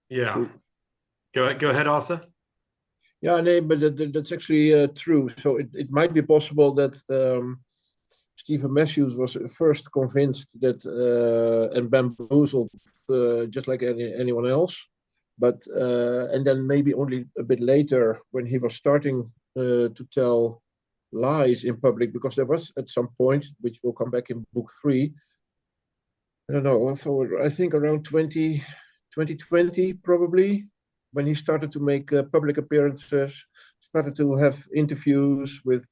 B: Yeah. Go ahead, Arthur.
C: Yeah, no, but that's actually true. So it might be possible that Stephen Matthews was first convinced that and bamboozled just like anyone else. But and then maybe only a bit later when he was starting to tell lies in public, because there was at some point, which will come back in book 3, I don't know, also I think around 2020 probably, when he started to make public appearances, started to have interviews with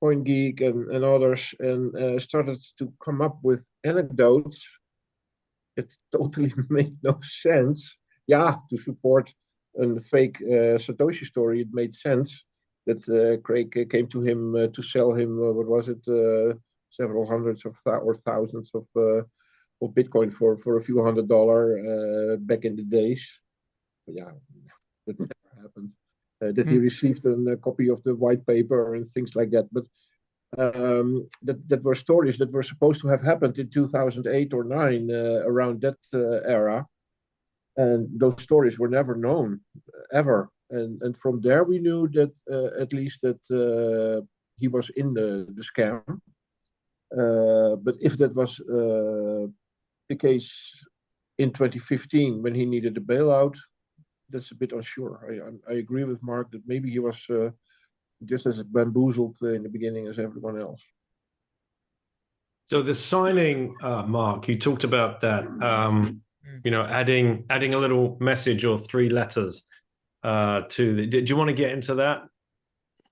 C: CoinGeek and others, and started to come up with anecdotes that totally made no sense. Yeah, to support a fake Satoshi story, it made sense that Craig came to him to sell him, what was it, several hundreds of or thousands of Bitcoin for a few $100 back in the days. But yeah, that never happened. That he received a copy of the white paper and things like that. But that were stories that were supposed to have happened in 2008 or 9, around that era. And those stories were never known, ever. And from there we knew that at least that he was in the scam. But if that was the case in 2015 when he needed a bailout, that's a bit unsure. I agree with Mark that maybe he was just as bamboozled in the beginning as everyone else.
B: So the signing, Mark, you talked about that. Adding a little message or 3 letters to the. Do you want to get into that?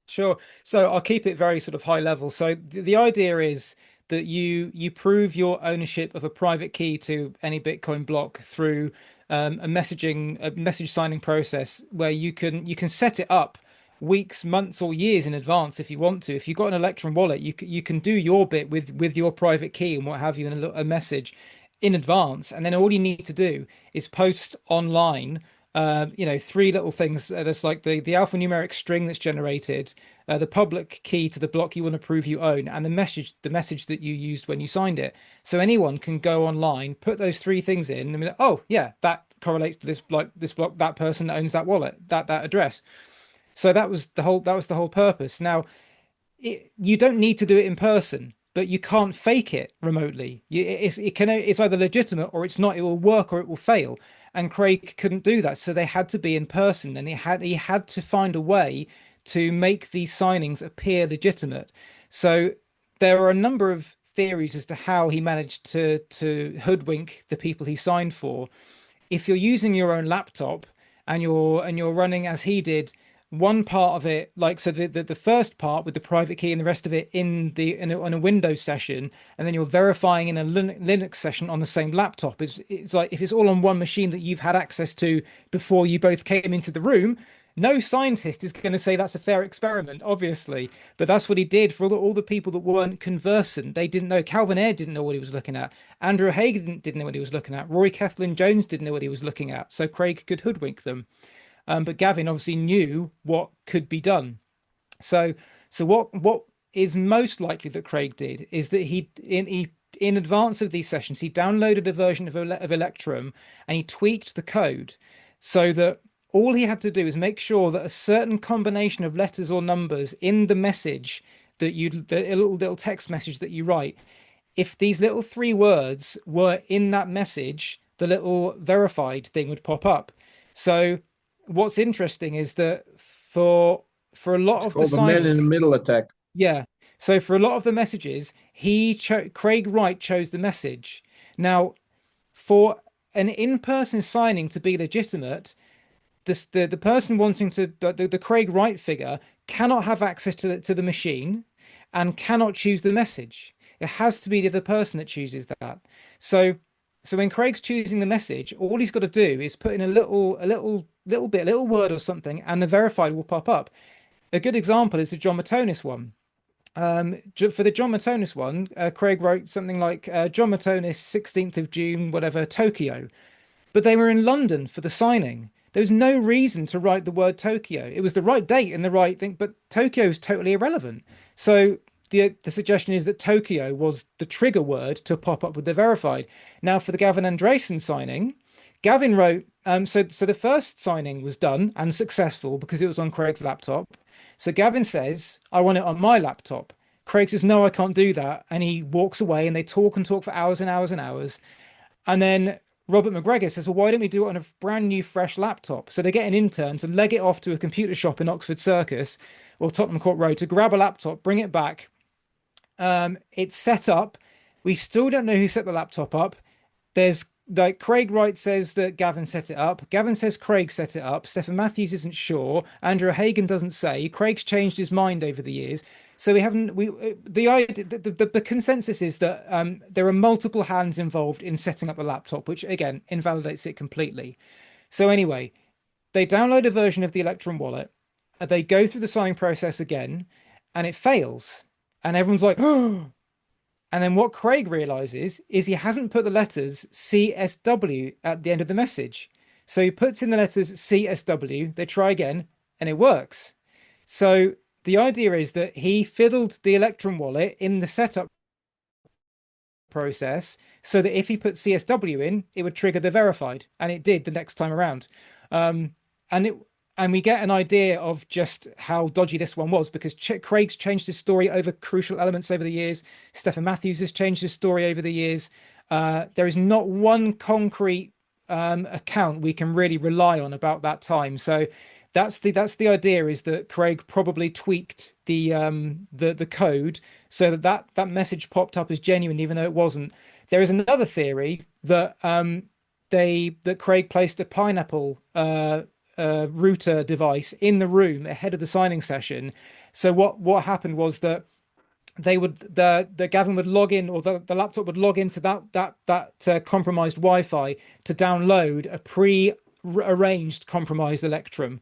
A: Sure. So I'll keep it very sort of high level. So the idea is that you prove your ownership of a private key to any Bitcoin block through a message signing process where you can set it up weeks, months, or years in advance if you want to. If you've got an Electrum wallet, you can do your bit with your private key and what have you in a message in advance, and then all you need to do is post online 3 little things. There's like the alphanumeric string that's generated, the public key to the block you want to prove you own, and the message that you used when you signed it. So anyone can go online, put those 3 things in, and oh yeah, that correlates to this block, that person that owns that wallet, that address. So that was the whole purpose. Now, you don't need to do it in person, but you can't fake it remotely. It's either legitimate or it's not. It will work or it will fail. And Craig couldn't do that, so they had to be in person, and he had to find a way to make these signings appear legitimate. So there are a number of theories as to how he managed to hoodwink the people he signed for. If you're using your own laptop and you're running as he did, one part of it, like, so the first part with the private key and the rest of it on a Windows session, and then you're verifying in a Linux session on the same laptop. It's like if it's all on one machine that you've had access to before you both came into the room, no scientist is going to say that's a fair experiment, obviously. But that's what he did for all the people that weren't conversant. They didn't know. Calvin Ayre didn't know what he was looking at. Andrew Hagen didn't know what he was looking at. Rory Kethlin Jones didn't know what he was looking at. So Craig could hoodwink them. But Gavin obviously knew what could be done. So what is most likely that Craig did is that he in advance of these sessions, he downloaded a version of Electrum and he tweaked the code so that all he had to do is make sure that a certain combination of letters or numbers in the message the little text message that you write, if these little 3 words were in that message, the little verified thing would pop up. So what's interesting is that for a lot of the signings,
C: man in the middle attack.
A: Yeah. So for a lot of the messages, Craig Wright chose the message. Now, for an in-person signing to be legitimate, the person wanting to the Craig Wright figure cannot have access to the machine and cannot choose the message. It has to be the other person that chooses that. So when Craig's choosing the message, all he's got to do is put in a little word or something, and the verified will pop up. A good example is the John Matonis one. For the John Matonis one, Craig wrote something like John Matonis, 16th of June, whatever, Tokyo. But they were in London for the signing. There was no reason to write the word Tokyo. It was the right date and the right thing, but Tokyo is totally irrelevant. So the suggestion is that Tokyo was the trigger word to pop up with the verified. Now, for the Gavin Andresen signing, Gavin wrote, so the first signing was done and successful because it was on Craig's laptop. So Gavin says, I want it on my laptop.
D: Craig says, no, I can't do that. And he walks away and they talk and talk for hours and hours and hours. And then Robert McGregor says, well, why don't we do it on a brand new, fresh laptop? So they get an intern to leg it off to a computer shop in Oxford Circus or Tottenham Court Road to grab a laptop, bring it back. It's set up. We still don't know who set the laptop up. There's like Craig Wright says that Gavin set it up. Gavin says Craig set it up. Stephen Matthews isn't sure. Andrew Hagen doesn't say. Craig's changed his mind over the years. So the consensus is that there are multiple hands involved in setting up the laptop, which again invalidates it completely. So anyway, they download a version of the Electrum wallet. They go through the signing process again, and it fails. And everyone's like, oh. And then what Craig realizes is he hasn't put the letters CSW at the end of the message. So he puts in the letters CSW, they try again, and it works. So the idea is that he fiddled the Electrum wallet in the setup process so that if he put CSW in, it would trigger the verified. And it did the next time around. And we get an idea of just how dodgy this one was because Craig's changed his story over crucial elements over the years. Stephen Matthews has changed his story over the years. There is not one concrete account we can really rely on about that time. So that's the idea, is that Craig probably tweaked the code so that message popped up as genuine, even though it wasn't. There is another theory that that Craig placed a pineapple router device in the room ahead of the signing session. So what happened was that the Gavin would log in, or the laptop would log into that compromised Wi-Fi to download a pre-arranged compromised Electrum.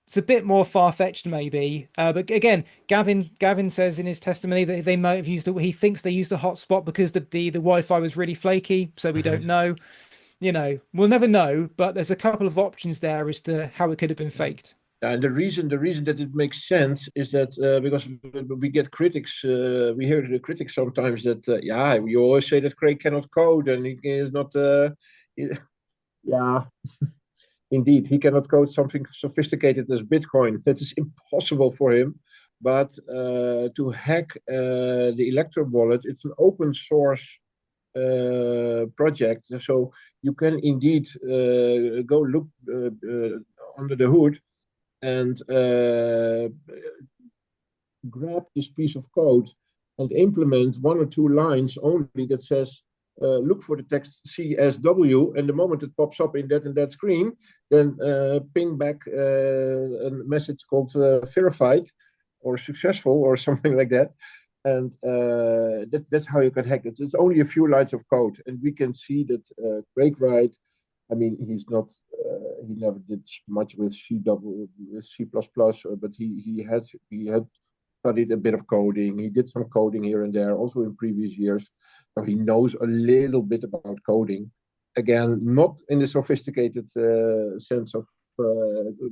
D: It's a bit more far-fetched maybe, but again, Gavin says in his testimony that they might have used he thinks they used a hotspot because the Wi-Fi was really flaky, so we don't know. You know, we'll never know, but there's a couple of options there as to how it could have been faked.
C: And the reason that it makes sense is that because we get critics, we hear the critics sometimes that you always say that Craig cannot code and he is not. Yeah, indeed, he cannot code something sophisticated as Bitcoin. That is impossible for him. But to hack the Electrum wallet, it's an open source project, so you can indeed go look under the hood and grab this piece of code and implement one or two lines only that says look for the text CSW, and the moment it pops up in that screen, then ping back a message called verified or successful or something like that. And that's how you can hack it. It's only a few lines of code, and we can see that Craig Wright, I mean, he's not, he never did much with C++, but he had studied a bit of coding. He did some coding here and there, also in previous years. So he knows a little bit about coding. Again, not in the sophisticated sense of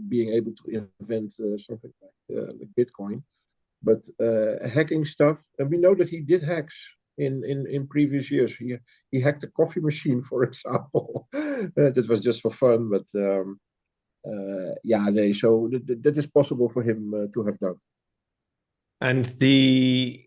C: being able to invent something like Bitcoin. But hacking stuff, and we know that he did hacks in previous years. He hacked a coffee machine, for example. That was just for fun, but so that is possible for him to have done.
B: And the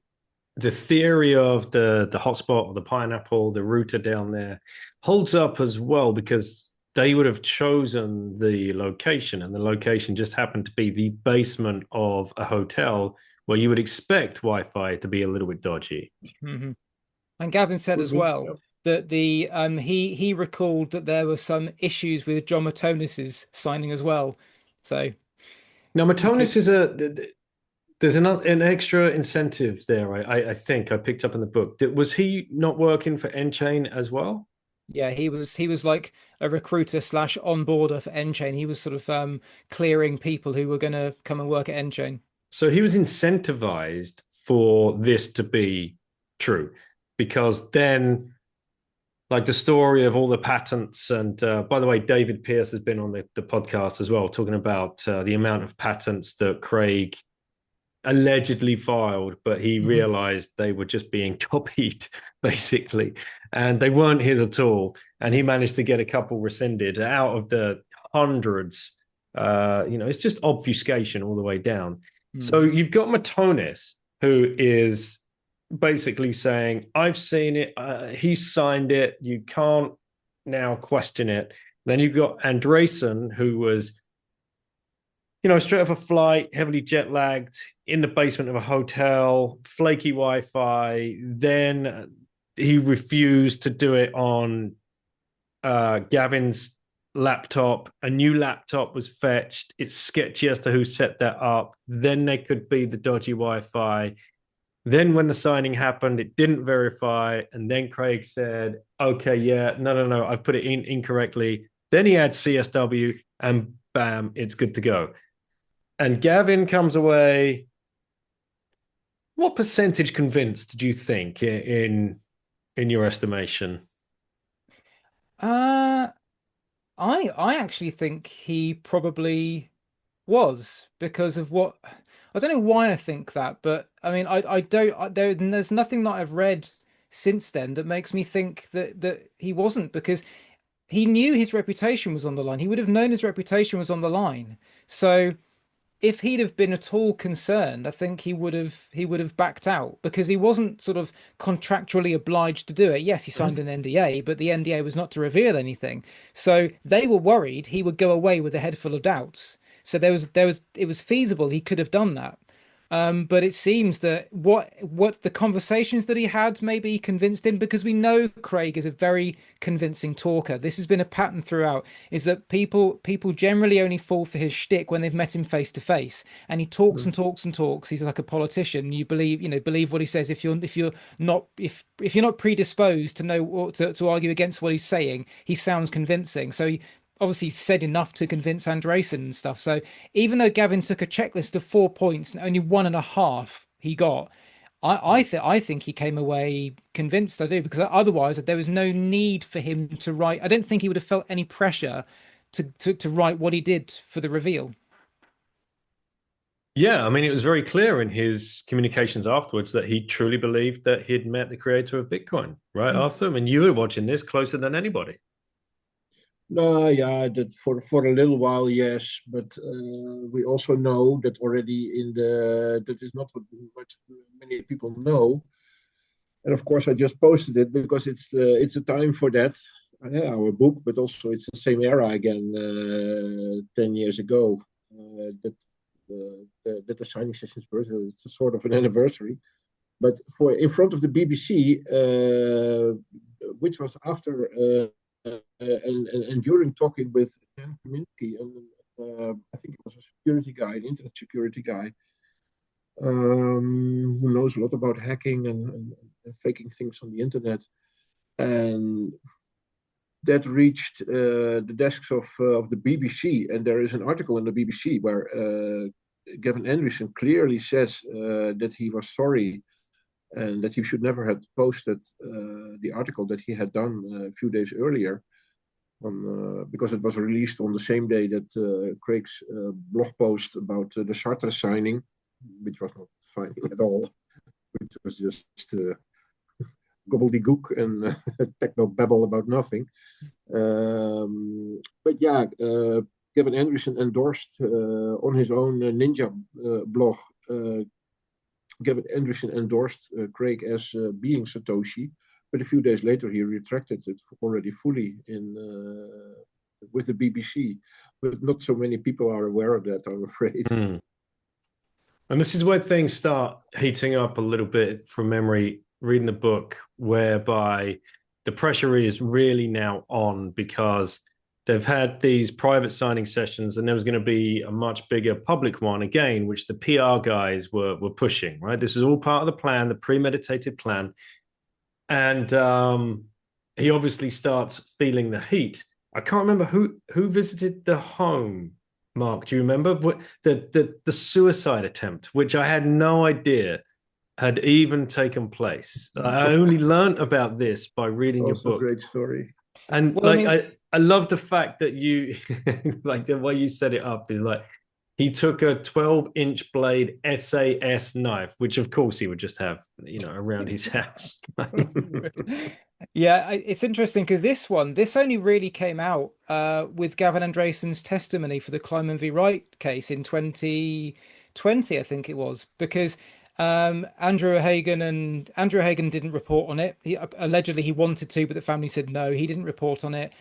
B: theory of the hotspot or the pineapple, the router down there, holds up as well, because they would have chosen the location, and the location just happened to be the basement of a hotel where you would expect Wi-Fi to be a little bit dodgy.
D: Mm-hmm. And Gavin said as well that he recalled that there were some issues with John Matonis's signing as well. So
B: now Matonis is there's an extra incentive there. I think I picked up in the book. Was he not working for nChain as well?
D: Yeah, he was like a recruiter / onboarder for nChain. He was sort of clearing people who were going to come and work at nChain.
B: So he was incentivized for this to be true, because then, like the story of all the patents, and by the way, David Pierce has been on the podcast as well, talking about the amount of patents that Craig allegedly filed, but he realized they were just being copied, basically, and they weren't his at all. And he managed to get a couple rescinded out of the hundreds. It's just obfuscation all the way down. So you've got Matonis, who is basically saying, I've seen it, he signed it, you can't now question it. Then you've got Andresen, who was, straight off a flight, heavily jet lagged, in the basement of a hotel, flaky Wi-Fi. Then he refused to do it on Gavin's laptop. A new laptop was fetched. It's sketchy as to who set that up. Then there could be the dodgy Wi-Fi. Then when the signing happened, it didn't verify. And then Craig said, okay, yeah, no, I've put it in incorrectly. Then he adds CSW and bam, it's good to go. And Gavin comes away. What percentage convinced do you think in your estimation?
D: I actually think he probably was, because of what, I don't know why I think that, but I mean, I don't, there's nothing that I've read since then that makes me think that he wasn't, because he knew his reputation was on the line. He would have known his reputation was on the line. So if he'd have been at all concerned, I think he would have backed out, because he wasn't sort of contractually obliged to do it. Yes, he signed an NDA, but the NDA was not to reveal anything. So they were worried he would go away with a head full of doubts. So it was feasible he could have done that. But it seems that what the conversations that he had maybe convinced him, because we know Craig is a very convincing talker. This has been a pattern throughout, is that people generally only fall for his shtick when they've met him face to face, and he talks and talks and talks. He's like a politician. You believe what he says if you're not predisposed to know, or to argue against what he's saying. He sounds convincing. So he obviously said enough to convince Andresen and stuff. So even though Gavin took a checklist of 4 points and only 1.5 he got, I think he came away convinced. I do, because otherwise there was no need for him to write. I don't think he would have felt any pressure to write what he did for the reveal.
B: Yeah, I mean, it was very clear in his communications afterwards that he truly believed that he'd met the creator of Bitcoin, right, Arthur? I mean, you were watching this closer than anybody.
C: No, yeah, that for a little while, yes, but we also know that already that is not what many people know. And of course, I just posted it because it's a time for that. Yeah, our book, but also it's the same era again, 10 years ago, that the signing sessions were. So it's a sort of an anniversary. But in front of the BBC, which was after. And during talking with Dan Kaminsky, and I think it was a security guy, an internet security guy, who knows a lot about hacking and faking things on the internet, and that reached the desks of the BBC. And there is an article in the BBC where Gavin Andresen clearly says that he was sorry, and that he should never have posted the article that he had done a few days earlier, because it was released on the same day that Craig's blog post about the Charter signing, which was not signing at all, which was just gobbledygook and techno babble about nothing. But yeah, Gavin Andresen endorsed on his own Ninja blog. Gavin Andresen endorsed Craig as being Satoshi, but a few days later he retracted it already fully with the BBC. But not so many people are aware of that, I'm afraid.
B: And this is where things start heating up a little bit from memory, reading the book, whereby the pressure is really now on, because they've had these private signing sessions, and there was going to be a much bigger public one again, which the PR guys were pushing, right? This is all part of the plan, the premeditated plan. And he obviously starts feeling the heat. I can't remember who visited the home. Mark, do you remember the suicide attempt, which I had no idea had even taken place? I only learned about this by reading your book.
C: Great story.
B: And well, I love the fact that you, like the way you set it up is like, he took a 12-inch blade SAS knife, which of course he would just have, around his house.
D: Yeah, it's interesting because this only really came out with Gavin Andresen's testimony for the Kleiman v. Wright case in 2020, I think it was, because Andrew Hagen didn't report on it. Allegedly he wanted to, but the family said no. He didn't report on it.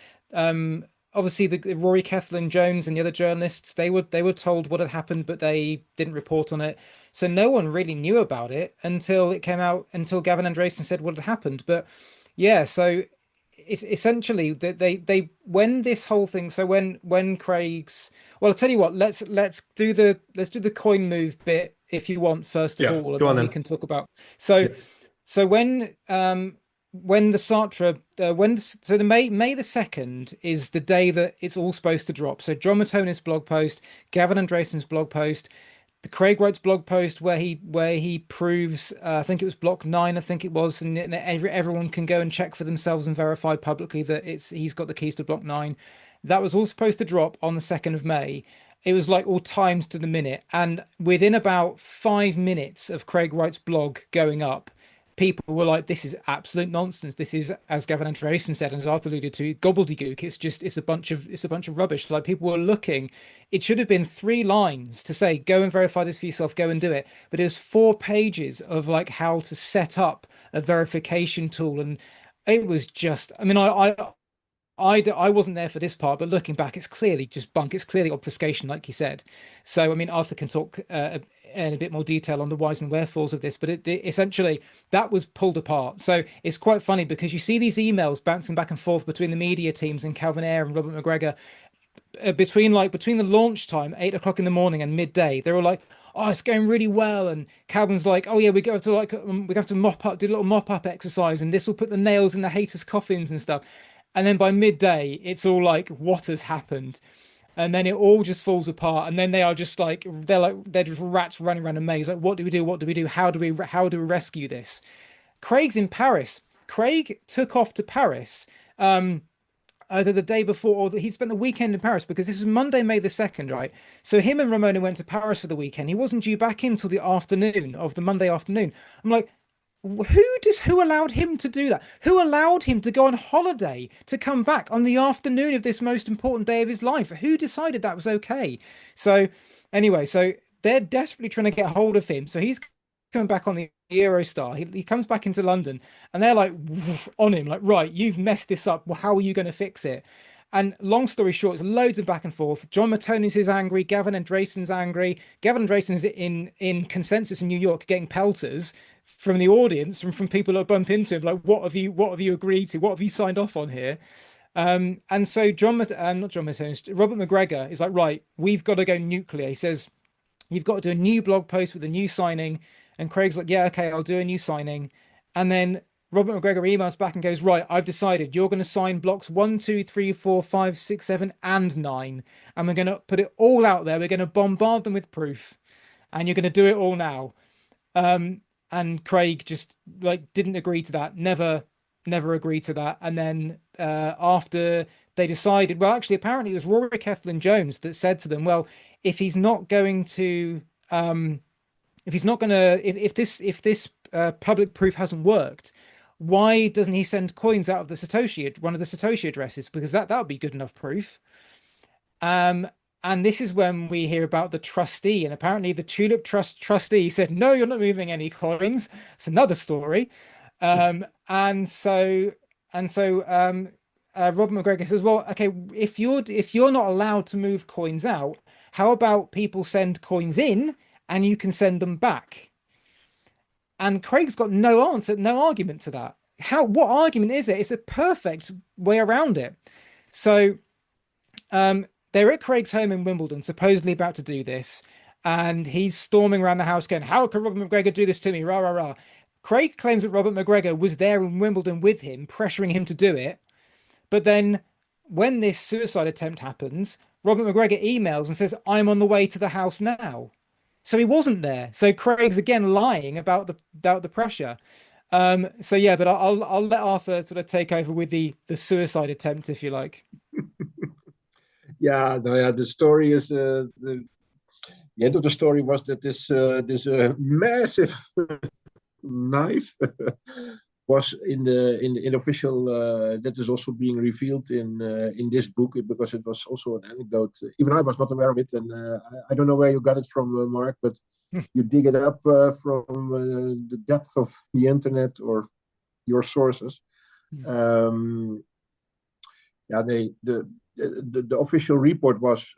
D: Obviously, the Rory Kethlen Jones and the other journalists, they were told what had happened, but they didn't report on it. So no one really knew about it until it came out, until Gavin Andresen said what had happened. But yeah, so it's essentially that they when this whole thing. So when Craig's, well, I'll tell you what. Let's do the coin move bit if you want first of
B: Yeah,
D: all, and
B: go on
D: then we
B: then.
D: can talk about. So so when the Sartre so the May the 2nd is the day that it's all supposed to drop. So John Matonis blog post, Gavin Andresen's blog post, the Craig Wright's blog post where he proves I think it was block 9, I think it was, and everyone can go and check for themselves and verify publicly that he's got the keys to block 9. That was all supposed to drop on the 2nd of May. It was like all times to the minute, and within about 5 minutes of Craig Wright's blog going up, people were like, "This is absolute nonsense. This is," as Gavin Andresen said, and as Arthur alluded to, gobbledygook. It's a bunch of rubbish. Like, people were looking. It should have been 3 lines to say, "Go and verify this for yourself. Go and do it." But it was 4 pages of like how to set up a verification tool, and it was just. I mean, I wasn't there for this part, but looking back, it's clearly just bunk. It's clearly obfuscation, like you said. So, I mean, Arthur can talk in a bit more detail on the whys and wherefores of this, but it essentially that was pulled apart. So it's quite funny because you see these emails bouncing back and forth between the media teams and Calvin Ayre and Robert McGregor between the launch time, 8 o'clock in the morning, and midday. They were like, "Oh, it's going really well," and Calvin's like, "Oh yeah, we have to mop up, do a little mop up exercise, and this will put the nails in the haters' coffins and stuff." And then by midday, it's all like, what has happened? And then it all just falls apart. And then they are just like, they're just rats running around a maze. Like, what do we do? What do we do? How do we rescue this? Craig's in Paris. Craig took off to Paris either the day before, or he spent the weekend in Paris, because this was Monday, May the 2nd, right? So him and Ramona went to Paris for the weekend. He wasn't due back in till the afternoon of the Monday afternoon. I'm like, who allowed him to do that? Who allowed him to go on holiday to come back on the afternoon of this most important day of his life? Who decided that was okay? So anyway, so they're desperately trying to get hold of him. So he's coming back on the Eurostar. He comes back into London, and they're like on him, like, right, you've messed this up. Well, how are you going to fix it? And long story short, it's loads of back and forth. John Matonis is angry. Gavin Andresen's angry. Gavin Andresen's in consensus in New York getting pelters from the audience, from people that bump into him, like, what have you agreed to? What have you signed off on here? And so Robert McGregor is like, right, we've got to go nuclear. He says, you've got to do a new blog post with a new signing. And Craig's like, yeah, okay, I'll do a new signing. And then Robert McGregor emails back and goes, right, I've decided you're going to sign blocks 1, 2, 3, 4, 5, 6, 7, and 9. And we're going to put it all out there. We're going to bombard them with proof. And you're going to do it all now. And Craig just like didn't agree to that, never agreed to that. And then after they decided, well, actually, apparently it was Rory Kethlen Jones that said to them, well, if this public proof hasn't worked, why doesn't he send coins out of one of the Satoshi addresses? Because that would be good enough proof. And this is when we hear about the trustee, and apparently the Tulip Trust trustee said, "No, you're not moving any coins." It's another story. And so Robert McGregor says, "Well, okay, if you're not allowed to move coins out, how about people send coins in and you can send them back?" And Craig's got no answer, no argument to that. What argument is it? It's a perfect way around it. So, they're at Craig's home in Wimbledon, supposedly about to do this, and he's storming around the house going, "How can Robert McGregor do this to me? Rah, rah, rah." Craig claims that Robert McGregor was there in Wimbledon with him, pressuring him to do it. But then when this suicide attempt happens, Robert McGregor emails and says, "I'm on the way to the house now." So he wasn't there. So Craig's again lying about the pressure. So yeah, but I'll let Arthur sort of take over with the suicide attempt, if you like.
C: Yeah, no, yeah. The story is the end of the story was that this massive knife was in the official. That is also being revealed in this book, because it was also an anecdote. Even I was not aware of it, and I don't know where you got it from, Mark, but you dig it up from the depth of the internet or your sources. Yeah, the official report was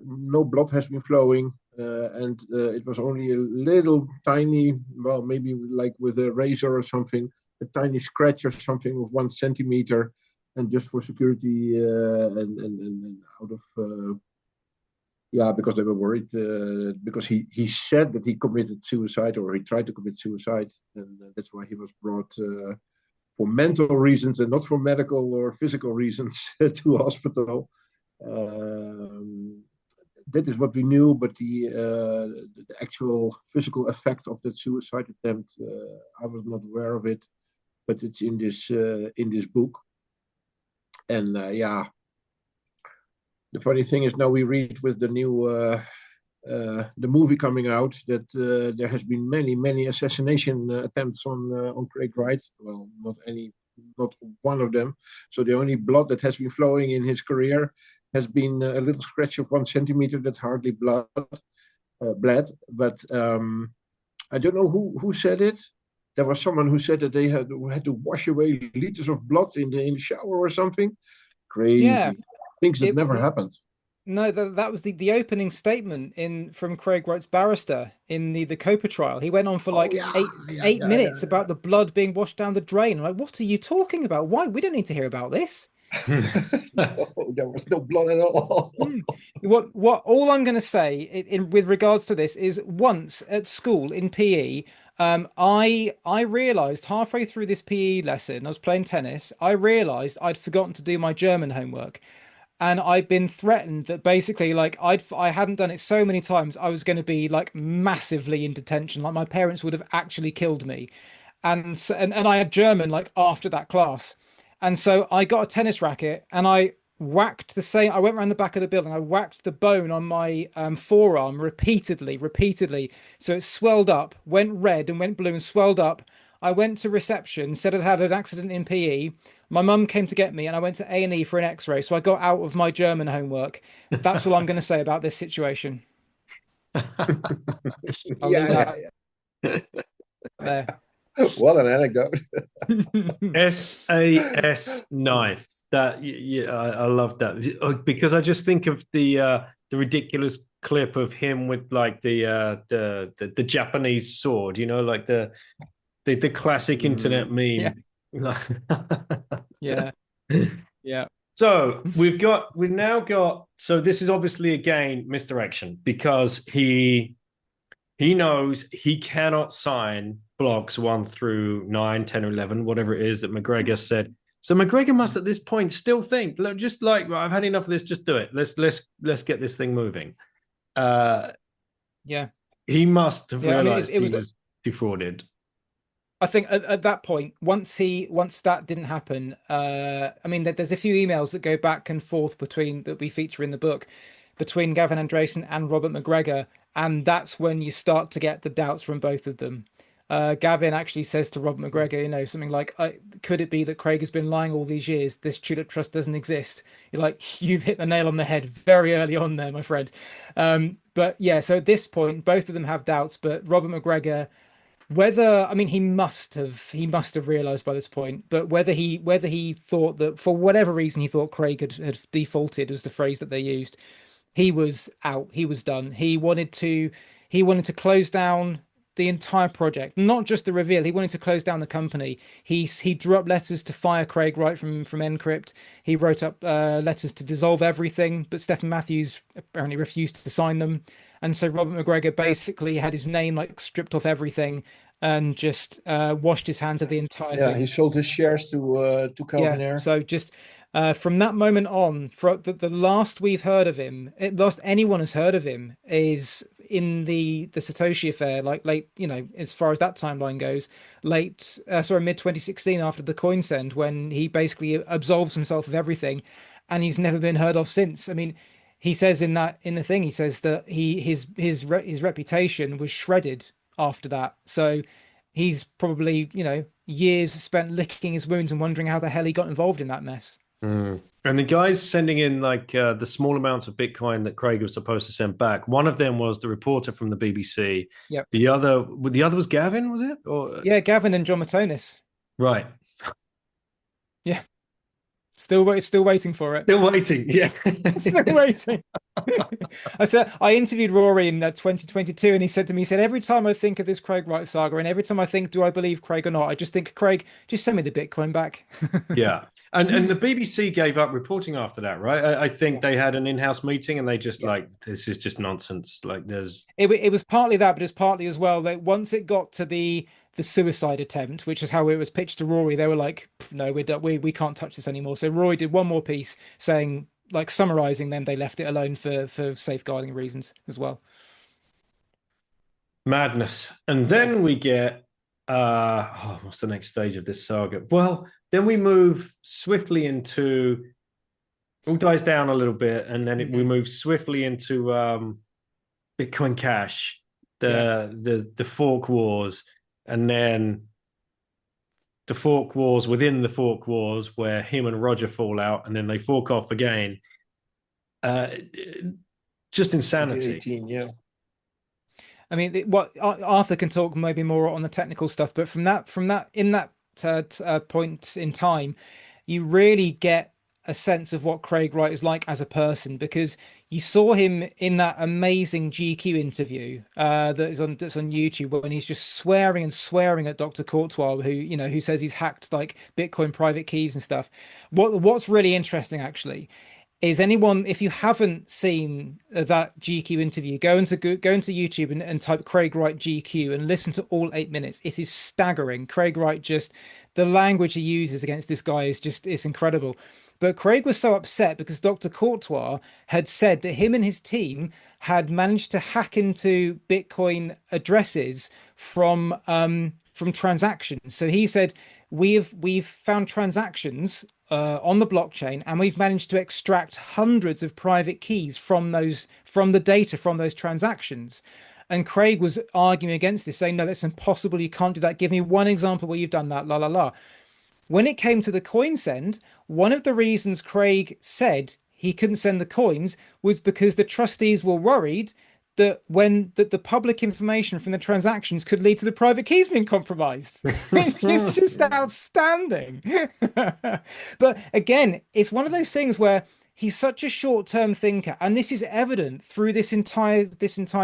C: no blood has been flowing, and it was only a little tiny, well, maybe like with a razor or something, a tiny scratch or something of 1 centimeter, and just for security and out of yeah, because they were worried because he said that he committed suicide or he tried to commit suicide, and that's why he was brought for mental reasons and not for medical or physical reasons to hospital. That is what we knew, but the actual physical effect of that suicide attempt, I was not aware of it, but it's in this book. And yeah, the funny thing is now we read with the new the movie coming out that there has been many assassination attempts on Craig Wright. Well, not one of them. So the only blood that has been flowing in his career has been a little scratch of 1 centimeter that's hardly bled. But I don't know who said it. There was someone who said that they had to wash away liters of blood in the shower or something. Crazy.
D: Yeah.
C: Things that never happened.
D: No, that was the opening statement from Craig Wright's barrister in the Copa trial. He went on for like eight minutes about the blood being washed down the drain. I'm like, what are you talking about? Why? We don't need to hear about this.
C: No, there was no blood at all.
D: What all I'm going to say with regards to this is once at school in PE, I realized halfway through this PE lesson, I was playing tennis, I realized I'd forgotten to do my German homework. And I'd been threatened that basically, like, I hadn't done it so many times, I was going to be like massively in detention. Like my parents would have actually killed me. And I had German like after that class. And so I got a tennis racket and I whacked I went around the back of the building. I whacked the bone on my forearm repeatedly. So it swelled up, went red and went blue and swelled up. I went to reception, said I'd had an accident in PE. My mum came to get me and I went to A&E for an x-ray. So I got out of my German homework. That's all I'm going to say about this situation.
C: Yeah.
D: There.
C: What an anecdote.
B: SAS knife. That I love that because I just think of the ridiculous clip of him with like the Japanese sword, you know, like the classic internet meme.
D: Yeah. Yeah.
B: So we've now got. So this is obviously again misdirection because he knows he cannot sign blocks 1 through 9, 10, or 11, whatever it is that McGregor said. So McGregor must at this point still think, look, just like, well, I've had enough of this, just do it. Let's get this thing moving.
D: Yeah.
B: He must have realized
D: it was,
B: he was defrauded.
D: I think at that point, once that didn't happen, I mean, there's a few emails that go back and forth that we feature in the book between Gavin Andresen and Robert McGregor, and that's when you start to get the doubts from both of them. Gavin actually says to Robert McGregor, you know, something like, could it be that Craig has been lying all these years? This tulip trust doesn't exist. You're like, you've hit the nail on the head very early on there, my friend. But yeah, so at this point, both of them have doubts, but Robert McGregor, he must have realized by this point, but whether he thought that for whatever reason he thought Craig had defaulted was the phrase that they used. He was out. He was done. He wanted to close down the entire project, not just the reveal. He wanted to close down the company. He drew up letters to fire Craig Wright from Encrypt. He wrote up letters to dissolve everything, but Stephen Matthews apparently refused to sign them. And so Robert McGregor basically had his name like stripped off everything and just washed his hands of the entire thing.
C: Yeah, he sold his shares to Calvin Ayre.
D: So just from that moment on, for the last we've heard of him, last anyone has heard of him is in the Satoshi affair, like late, you know, as far as that timeline goes, mid 2016 after the coin send, when he basically absolves himself of everything, and he's never been heard of since. I mean, he says in the thing, he says that his reputation was shredded after that. So he's probably, you know, years spent licking his wounds and wondering how the hell he got involved in that mess.
B: And the guys sending in like the small amounts of Bitcoin that Craig was supposed to send back. One of them was the reporter from the BBC.
D: Yep.
B: The other was Gavin, was it? Or
D: Yeah, Gavin and John Matonis.
B: right.
D: Yeah. Still waiting for it.
B: Still waiting. Yeah.
D: Still waiting. I interviewed Rory in 2022, and he said to me, he said, every time I think of this Craig Wright saga, and every time I think, do I believe Craig or not, I just think, Craig, just send me the Bitcoin back.
B: Yeah. And the BBC gave up reporting after that, right? I think they had an in-house meeting and they just like, this is just nonsense. Like
D: it was partly that, but it's partly as well that once it got to the suicide attempt, which is how it was pitched to Rory, they were like, no, we can't touch this anymore. So Rory did one more piece saying, like, summarizing, then they left it alone for safeguarding reasons as well.
B: madness. And then we get what's the next stage of this saga? Well, then we move swiftly into it all dies down a little bit, and then we move swiftly into Bitcoin Cash, the fork wars, and then the fork wars within the fork wars where him and Roger fall out, and then they fork off again. Just insanity.
C: 2018, yeah.
D: I mean, what Arthur can talk maybe more on the technical stuff, but from that point in time, you really get a sense of what Craig Wright is like as a person, because you saw him in that amazing GQ interview that's on YouTube, when he's just swearing and swearing at Dr. Courtois, who says he's hacked like Bitcoin private keys and stuff. What's really interesting actually is, anyone, if you haven't seen that GQ interview, go into YouTube and type Craig Wright GQ and listen to all 8 minutes. It is staggering. Craig Wright, just the language he uses against this guy is incredible. But Craig was so upset because Dr. Courtois had said that him and his team had managed to hack into Bitcoin addresses from transactions. So he said, we've found transactions on the blockchain, and we've managed to extract hundreds of private keys from the data from those transactions. And Craig was arguing against this, saying, no, that's impossible. You can't do that. Give me one example where you've done that, la, la, la. When it came to the coin send, one of the reasons Craig said he couldn't send the coins was because the trustees were worried that the public information from the transactions could lead to the private keys being compromised. It's just outstanding. But again, it's one of those things where he's such a short-term thinker, and this is evident through this entire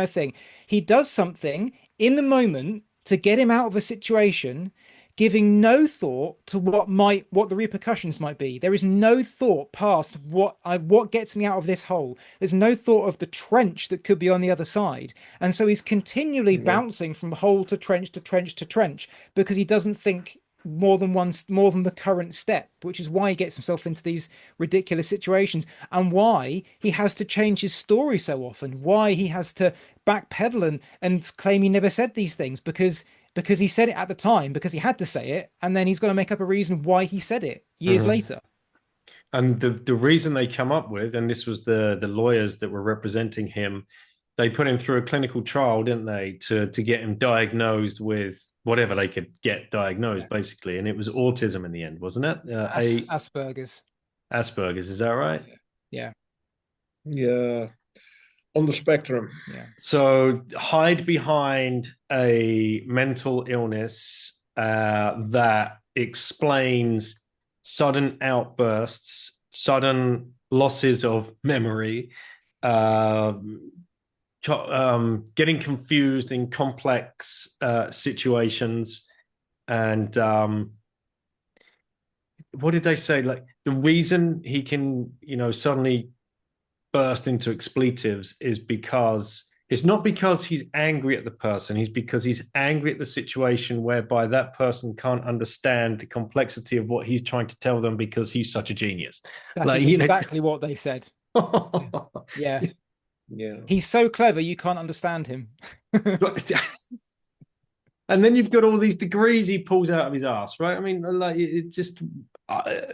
D: thing. He does something in the moment to get him out of a situation, giving no thought to what the repercussions might be. There is no thought past what gets me out of this hole. There's no thought of the trench that could be on the other side. And so he's continually bouncing from hole to trench to trench to trench, because he doesn't think more than the current step, which is why he gets himself into these ridiculous situations, and why he has to change his story so often, why he has to backpedal and claim he never said these things, because he said it at the time, because he had to say it, and then he's got to make up a reason why he said it years later.
B: And the reason they come up with, and this was the lawyers that were representing him, they put him through a clinical trial, didn't they, to get him diagnosed with whatever they could get diagnosed, basically. And it was autism in the end, wasn't it?
D: Asperger's.
B: Asperger's, is that right?
D: Yeah.
C: Yeah. On the spectrum.
D: Yeah.
B: So hide behind a mental illness that explains sudden outbursts, sudden losses of memory, getting confused in complex situations, and what did they say? Like, the reason he can, suddenly burst into expletives is because it's not because he's angry at the person. He's because he's angry at the situation whereby that person can't understand the complexity of what he's trying to tell them, because he's such a genius.
D: That's exactly what they said. Yeah.
C: Yeah.
D: He's so clever, you can't understand him.
B: And then you've got all these degrees he pulls out of his ass, right? I mean, like, it just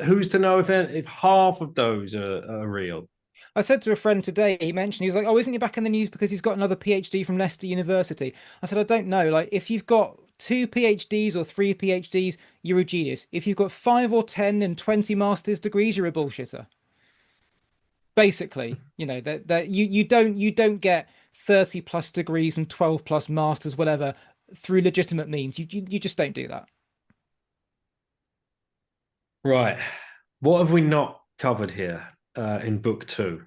B: who's to know if half of those are real?
D: I said to a friend today, he mentioned, he's like, oh, isn't he back in the news because he's got another PhD from Leicester University? I said, I don't know. Like, if you've got 2 PhDs or 3 PhDs, you're a genius. If you've got 5 or 10 and 20 master's degrees, you're a bullshitter. Basically, you know, that you don't get 30 plus degrees and 12 plus masters, whatever, through legitimate means. You just don't do that.
B: Right. What have we not covered here in book 2?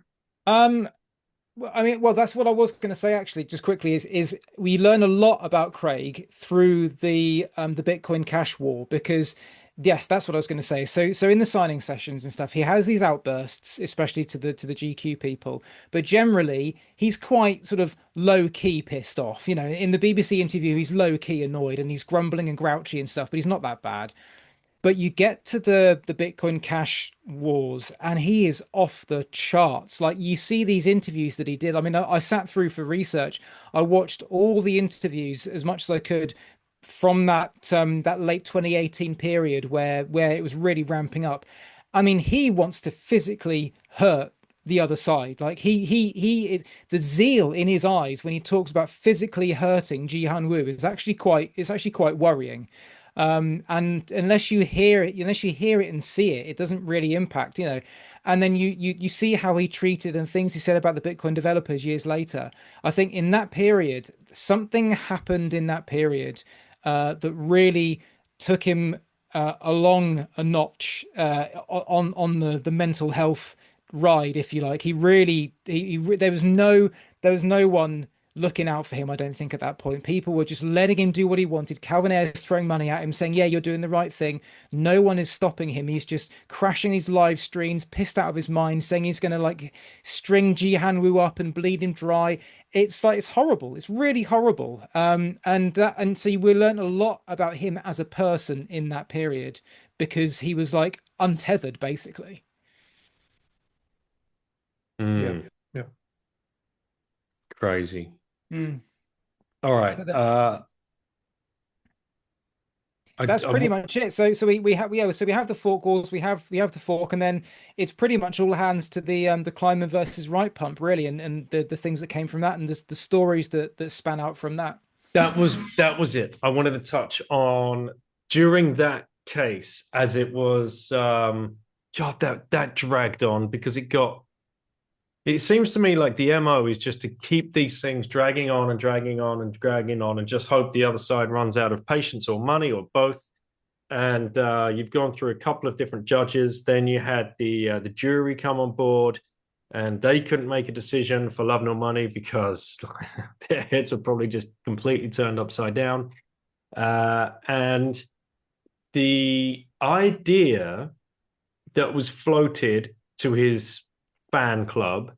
D: I mean, well, that's what I was going to say actually, just quickly, is we learn a lot about Craig through the Bitcoin Cash war, because yes, that's what I was going to say. So in the signing sessions and stuff, he has these outbursts, especially to the GQ people, but generally he's quite sort of low key pissed off. You know, in the BBC interview, he's low key annoyed and he's grumbling and grouchy and stuff, but he's not that bad. But you get to the Bitcoin Cash wars, and he is off the charts. Like, you see these interviews that he did. I mean, I sat through for research. I watched all the interviews as much as I could from that late 2018 period where it was really ramping up. I mean, he wants to physically hurt the other side. Like, he is, the zeal in his eyes when he talks about physically hurting Jihan Wu is actually quite worrying. And unless you hear it and see it, it doesn't really impact, you know. And then you see how he treated and things he said about the Bitcoin developers years later. I think in that period, something happened in that period that really took him along a notch on the mental health ride, if you like. There was no one looking out for him, I don't think, at that point. People were just letting him do what he wanted. Calvin Ayres throwing money at him, saying, yeah, you're doing the right thing. No one is stopping him. He's just crashing these live streams, pissed out of his mind, saying he's going to like string Jihan Wu up and bleed him dry. It's like, it's horrible. It's really horrible. And so we learned a lot about him as a person in that period, because he was like untethered, basically.
C: Yeah.
B: Crazy.
D: Mm.
B: All right.
D: That's pretty much it. So we have the fork wars, we have the fork, and then it's pretty much all hands to the Kleiman versus Wright pump, really, and the things that came from that, and the stories that span out from that.
B: That was it. I wanted to touch on during that case, as it was that dragged on, because it seems to me like the MO is just to keep these things dragging on and dragging on and dragging on, and just hope the other side runs out of patience or money or both. And you've gone through a couple of different judges. Then you had the jury come on board, and they couldn't make a decision for love nor money because their heads were probably just completely turned upside down. And the idea that was floated to his fan club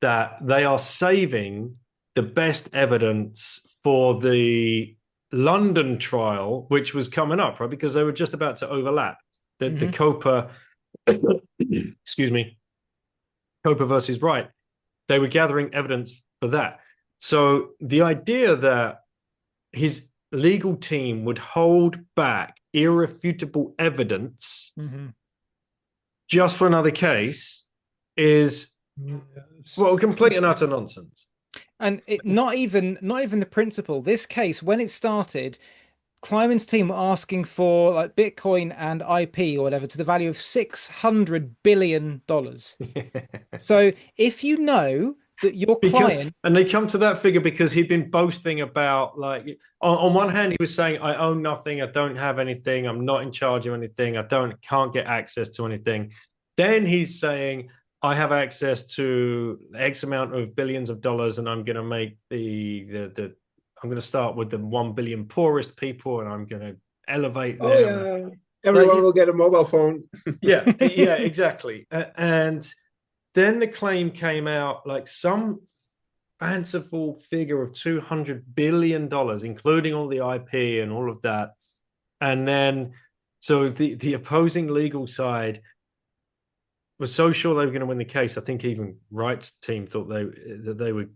B: that they are saving the best evidence for the London trial, which was coming up, right? Because they were just about to overlap. The Copa, excuse me, Copa versus Wright. They were gathering evidence for that. So the idea that his legal team would hold back irrefutable evidence just for another case is, well, complete and utter nonsense.
D: And not even the principle. This case, when it started, Kleiman's team were asking for like Bitcoin and IP or whatever to the value of $600 billion. So if you know that your client,
B: and they come to that figure because he'd been boasting about, like, on one hand he was saying, I own nothing, I don't have anything, I'm not in charge of anything, can't get access to anything. Then he's saying, I have access to X amount of billions of dollars, and I'm going to make I'm going to start with the 1 billion poorest people, and I'm going to elevate them.
C: Yeah. Everyone will get a mobile phone.
B: yeah, exactly. And then the claim came out, like some fanciful figure of $200 billion, including all the IP and all of that. And then, so the opposing legal side was so sure they were going to win the case. I think even Wright's team thought the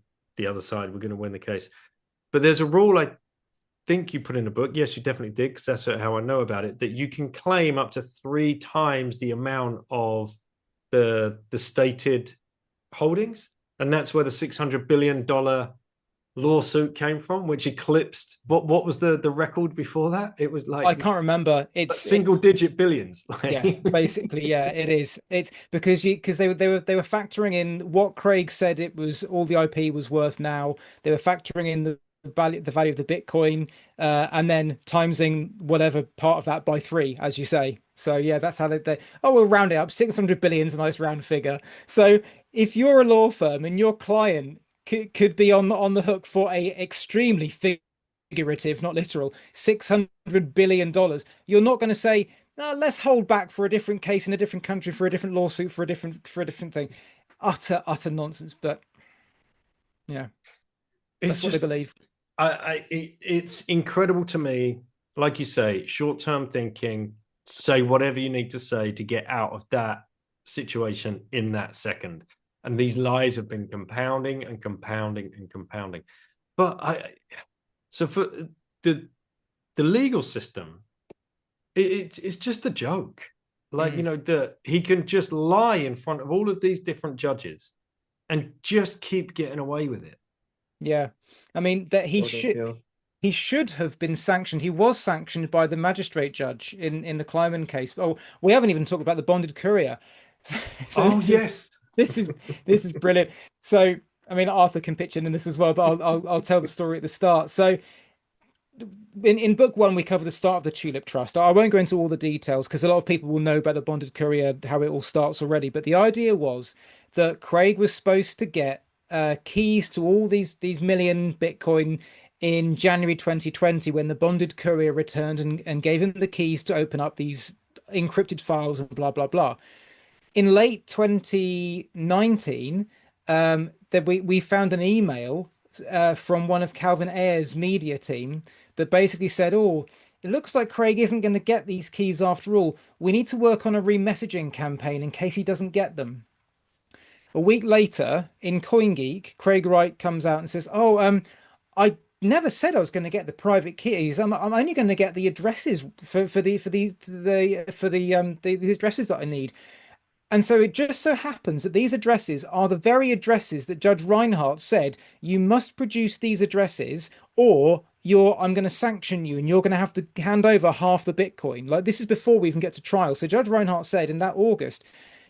B: other side were going to win the case. But there's a rule I think you put in the book. Yes, you definitely did, because that's how I know about it, that you can claim up to 3 times the amount of the stated holdings. And that's where the $600 billion lawsuit came from, which eclipsed what was the record before that? It was
D: I
B: like
D: can't remember. It's
B: single digit billions.
D: yeah, basically, yeah, it is. It's because they were factoring in what Craig said it was all the IP was worth now. They were factoring in the value of the Bitcoin, and then timesing whatever part of that by 3, as you say. So yeah, that's how they we'll round it up. 600 billion is a nice round figure. So if you're a law firm and your client could be on the hook for a extremely figurative, not literal, $600 billion, you're not going to say, no, let's hold back for a different case in a different country, for a different lawsuit, for a different thing. Utter nonsense. But yeah,
B: It's
D: that's what they believe.
B: it's incredible to me. Like you say, short-term thinking, say whatever you need to say to get out of that situation in that second. And these lies have been compounding and compounding and compounding. But so for the legal system, it's just a joke. Like, that he can just lie in front of all of these different judges and just keep getting away with it.
D: Yeah, I mean that he should have been sanctioned. He was sanctioned by the magistrate judge in the Kleiman case. Oh, we haven't even talked about the bonded courier. So
B: yes,
D: this is brilliant. So I mean, Arthur can pitch in this as well, but I'll tell the story at the start. So in book 1, we cover the start of the Tulip Trust. I won't go into all the details because a lot of people will know about the bonded courier, how it all starts already. But the idea was that Craig was supposed to get keys to all these million Bitcoin in January 2020 when the bonded courier returned and gave him the keys to open up these encrypted files and blah blah blah. In late 2019, that we found an email from one of Calvin Ayer's media team that basically said, "Oh, it looks like Craig isn't going to get these keys after all. We need to work on a remessaging campaign in case he doesn't get them." A week later, in CoinGeek, Craig Wright comes out and says, "Oh, I never said I was going to get the private keys. I'm only going to get the addresses for the addresses that I need." And so it just so happens that these addresses are the very addresses that Judge Reinhardt said, you must produce these addresses or I'm going to sanction you and you're going to have to hand over half the Bitcoin. Like, this is before we even get to trial. So Judge Reinhardt said in that August,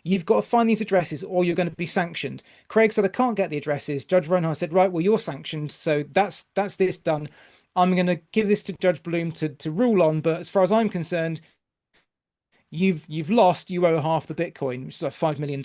D: you've got to find these addresses or you're going to be sanctioned. Craig said, I can't get the addresses. Judge Reinhardt said, right, well, you're sanctioned. So that's this done. I'm going to give this to Judge Bloom to rule on. But as far as I'm concerned, you've lost, you owe half the Bitcoin, which is like $5 million.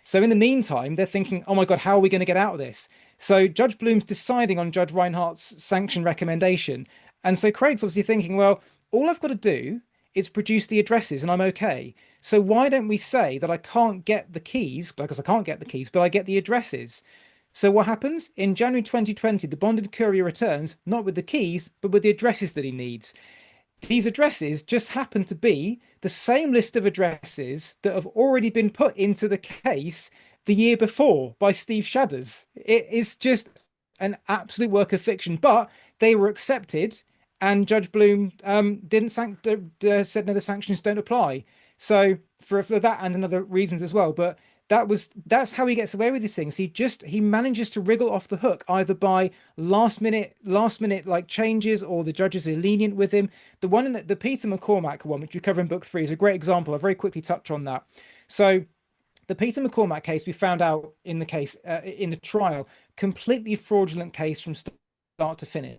D: So in the meantime, they're thinking, oh my God, how are we going to get out of this? So Judge Bloom's deciding on Judge Reinhardt's sanction recommendation. And so Craig's obviously thinking, well, all I've got to do is produce the addresses and I'm okay. So why don't we say that I can't get the keys, because I can't get the keys, but I get the addresses? So what happens? In January 2020, the bonded courier returns, not with the keys, but with the addresses that he needs. These addresses just happen to be the same list of addresses that have already been put into the case the year before by Steve Shadders. It is just an absolute work of fiction, but they were accepted and Judge Bloom didn't said no, the sanctions don't apply. So for that and other reasons as well, but that's how he gets away with these things. He manages to wriggle off the hook either by last minute like changes, or the judges are lenient with him. The Peter McCormack one, which we cover in book 3, is a great example. I'll very quickly touch on that. So the Peter McCormack case, we found out in the trial, completely fraudulent case from start to finish.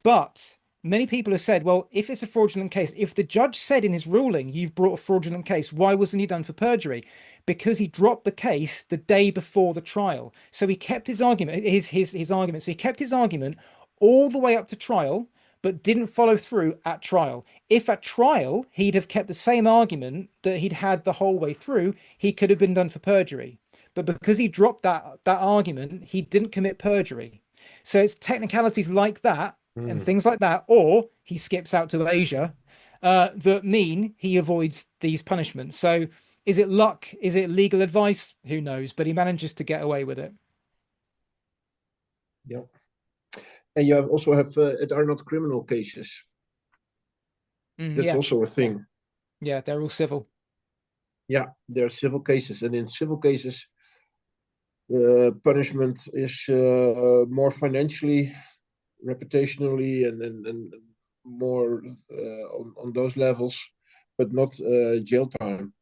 D: But many people have said, well, if it's a fraudulent case, if the judge said in his ruling, you've brought a fraudulent case, why wasn't he done for perjury? Because he dropped the case the day before the trial. So he kept his argument, his argument. So he kept his argument all the way up to trial, but didn't follow through at trial. If at trial he'd have kept the same argument that he'd had the whole way through, he could have been done for perjury. But because he dropped that argument, he didn't commit perjury. So it's technicalities like that and things like that, or he skips out to Asia, that mean he avoids these punishments. So is it luck? Is it legal advice? Who knows? But he manages to get away with it.
C: Yeah. And you also have it are not criminal cases. That's also a thing.
D: Yeah, they're all civil.
C: Yeah, they're civil cases, and in civil cases, punishment is more financially, reputationally, and more on those levels, but not jail time.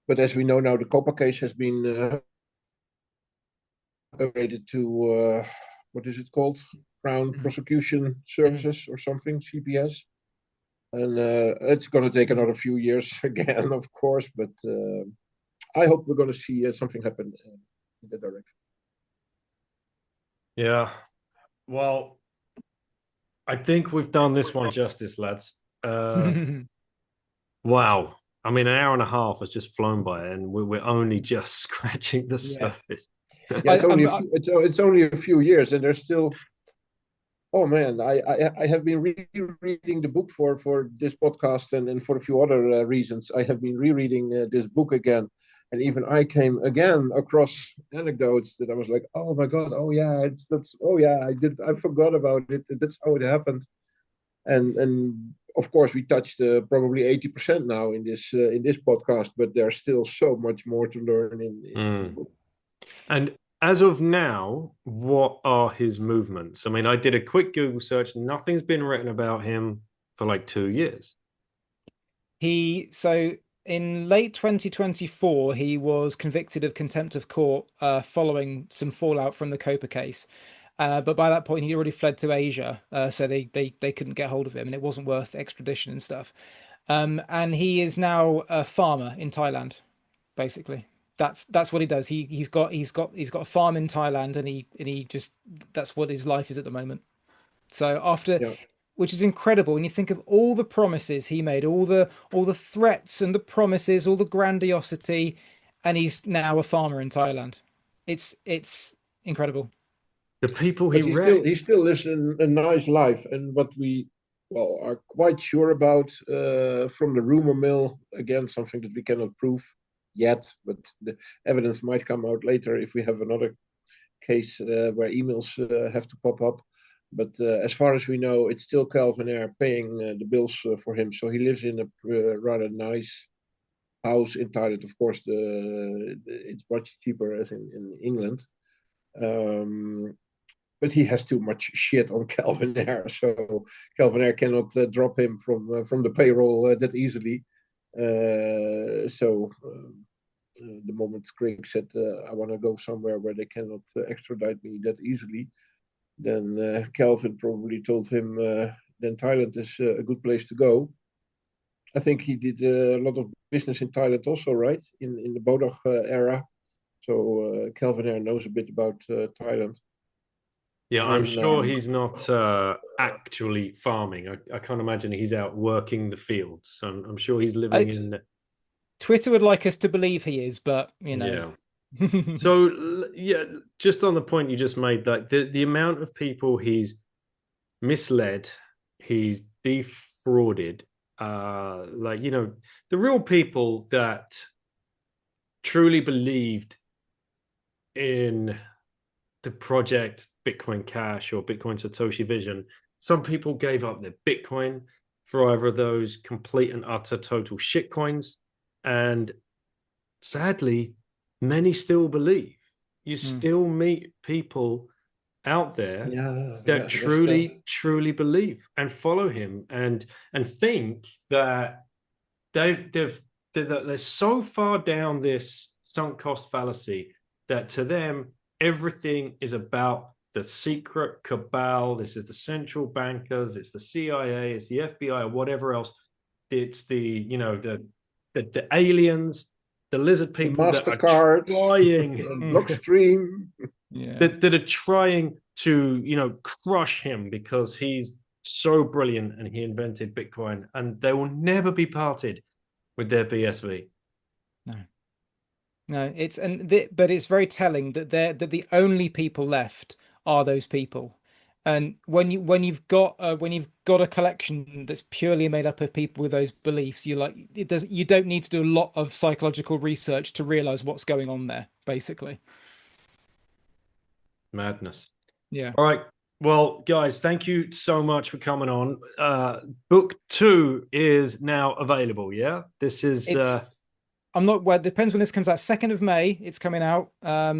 C: But as we know now, the Copa case has been upgraded to what is it called? Crown Prosecution Services or something, CPS. And it's going to take another few years again, of course, but I hope we're going to see something happen in that direction.
B: Yeah. Well, I think we've done this one justice, lads. Wow. I mean, an hour and a half has just flown by, and we're only just scratching the surface.
C: Yeah, it's only a few years, and there's still. Oh man, I have been rereading the book for this podcast and for a few other reasons. I have been rereading this book again, and even I came again across anecdotes that I was like, oh my god, oh yeah, I forgot about it. That's how it happened, and of course we touched probably 80% now in this podcast, but there's still so much more to learn in the book.
B: And as of now, what are his movements? I mean, I did a quick Google search. Nothing's been written about him for like 2 years.
D: So in late 2024, he was convicted of contempt of court following some fallout from the Copa case. But by that point, he'd already fled to Asia, so they couldn't get hold of him, and it wasn't worth extradition and stuff. And he is now a farmer in Thailand, basically. That's what he does. He's got a farm in Thailand, and he just that's what his life is at the moment. So which is incredible when you think of all the promises he made, all the threats and the promises, all the grandiosity, and he's now a farmer in Thailand. It's incredible.
B: The people
C: he still lives a nice life, and what we are quite sure about from the rumor mill, again, something that we cannot prove yet, but the evidence might come out later if we have another case where emails have to pop up. But as far as we know, it's still Calvin Air paying the bills for him. So he lives in a rather nice house in Thailand. Of course, it's much cheaper as in England. But he has too much shit on Calvin Air, so Calvin Air cannot drop him from the payroll that easily. The moment Craig said, I want to go somewhere where they cannot extradite me that easily, then Calvin probably told him, then Thailand is a good place to go. I think he did a lot of business in Thailand also, right? In the Bodag era. So Calvin Air knows a bit about Thailand.
B: Yeah, I'm sure he's not actually farming. I can't imagine he's out working the fields. I'm sure he's living in...
D: Twitter would like us to believe he is, but, you know.
B: Yeah. So, yeah, just on the point you just made, like the amount of people he's misled, he's defrauded, the real people that truly believed in the project Bitcoin Cash or Bitcoin Satoshi vision. Some people gave up their Bitcoin for either of those complete and utter total shitcoins. And sadly, many still believe. You still meet people out there that truly believe and follow him and think that they're so far down this sunk cost fallacy that to them everything is about the secret cabal. This is the central bankers, it's the CIA, it's the FBI, or whatever else. It's the aliens, the lizard people that are trying,
C: Blockstream,
B: that are trying to crush him because he's so brilliant and he invented Bitcoin, and they will never be parted with their BSV.
D: No, but it's very telling that the only people left are those people. And when you've got a collection that's purely made up of people with those beliefs, you don't need to do a lot of psychological research to realize what's going on there, basically.
B: Madness.
D: Yeah.
B: All right. Well, guys, thank you so much for coming on. Book 2 is now available. Yeah, this is.
D: I'm not, well, it depends when this comes out. 2nd of May, it's coming out.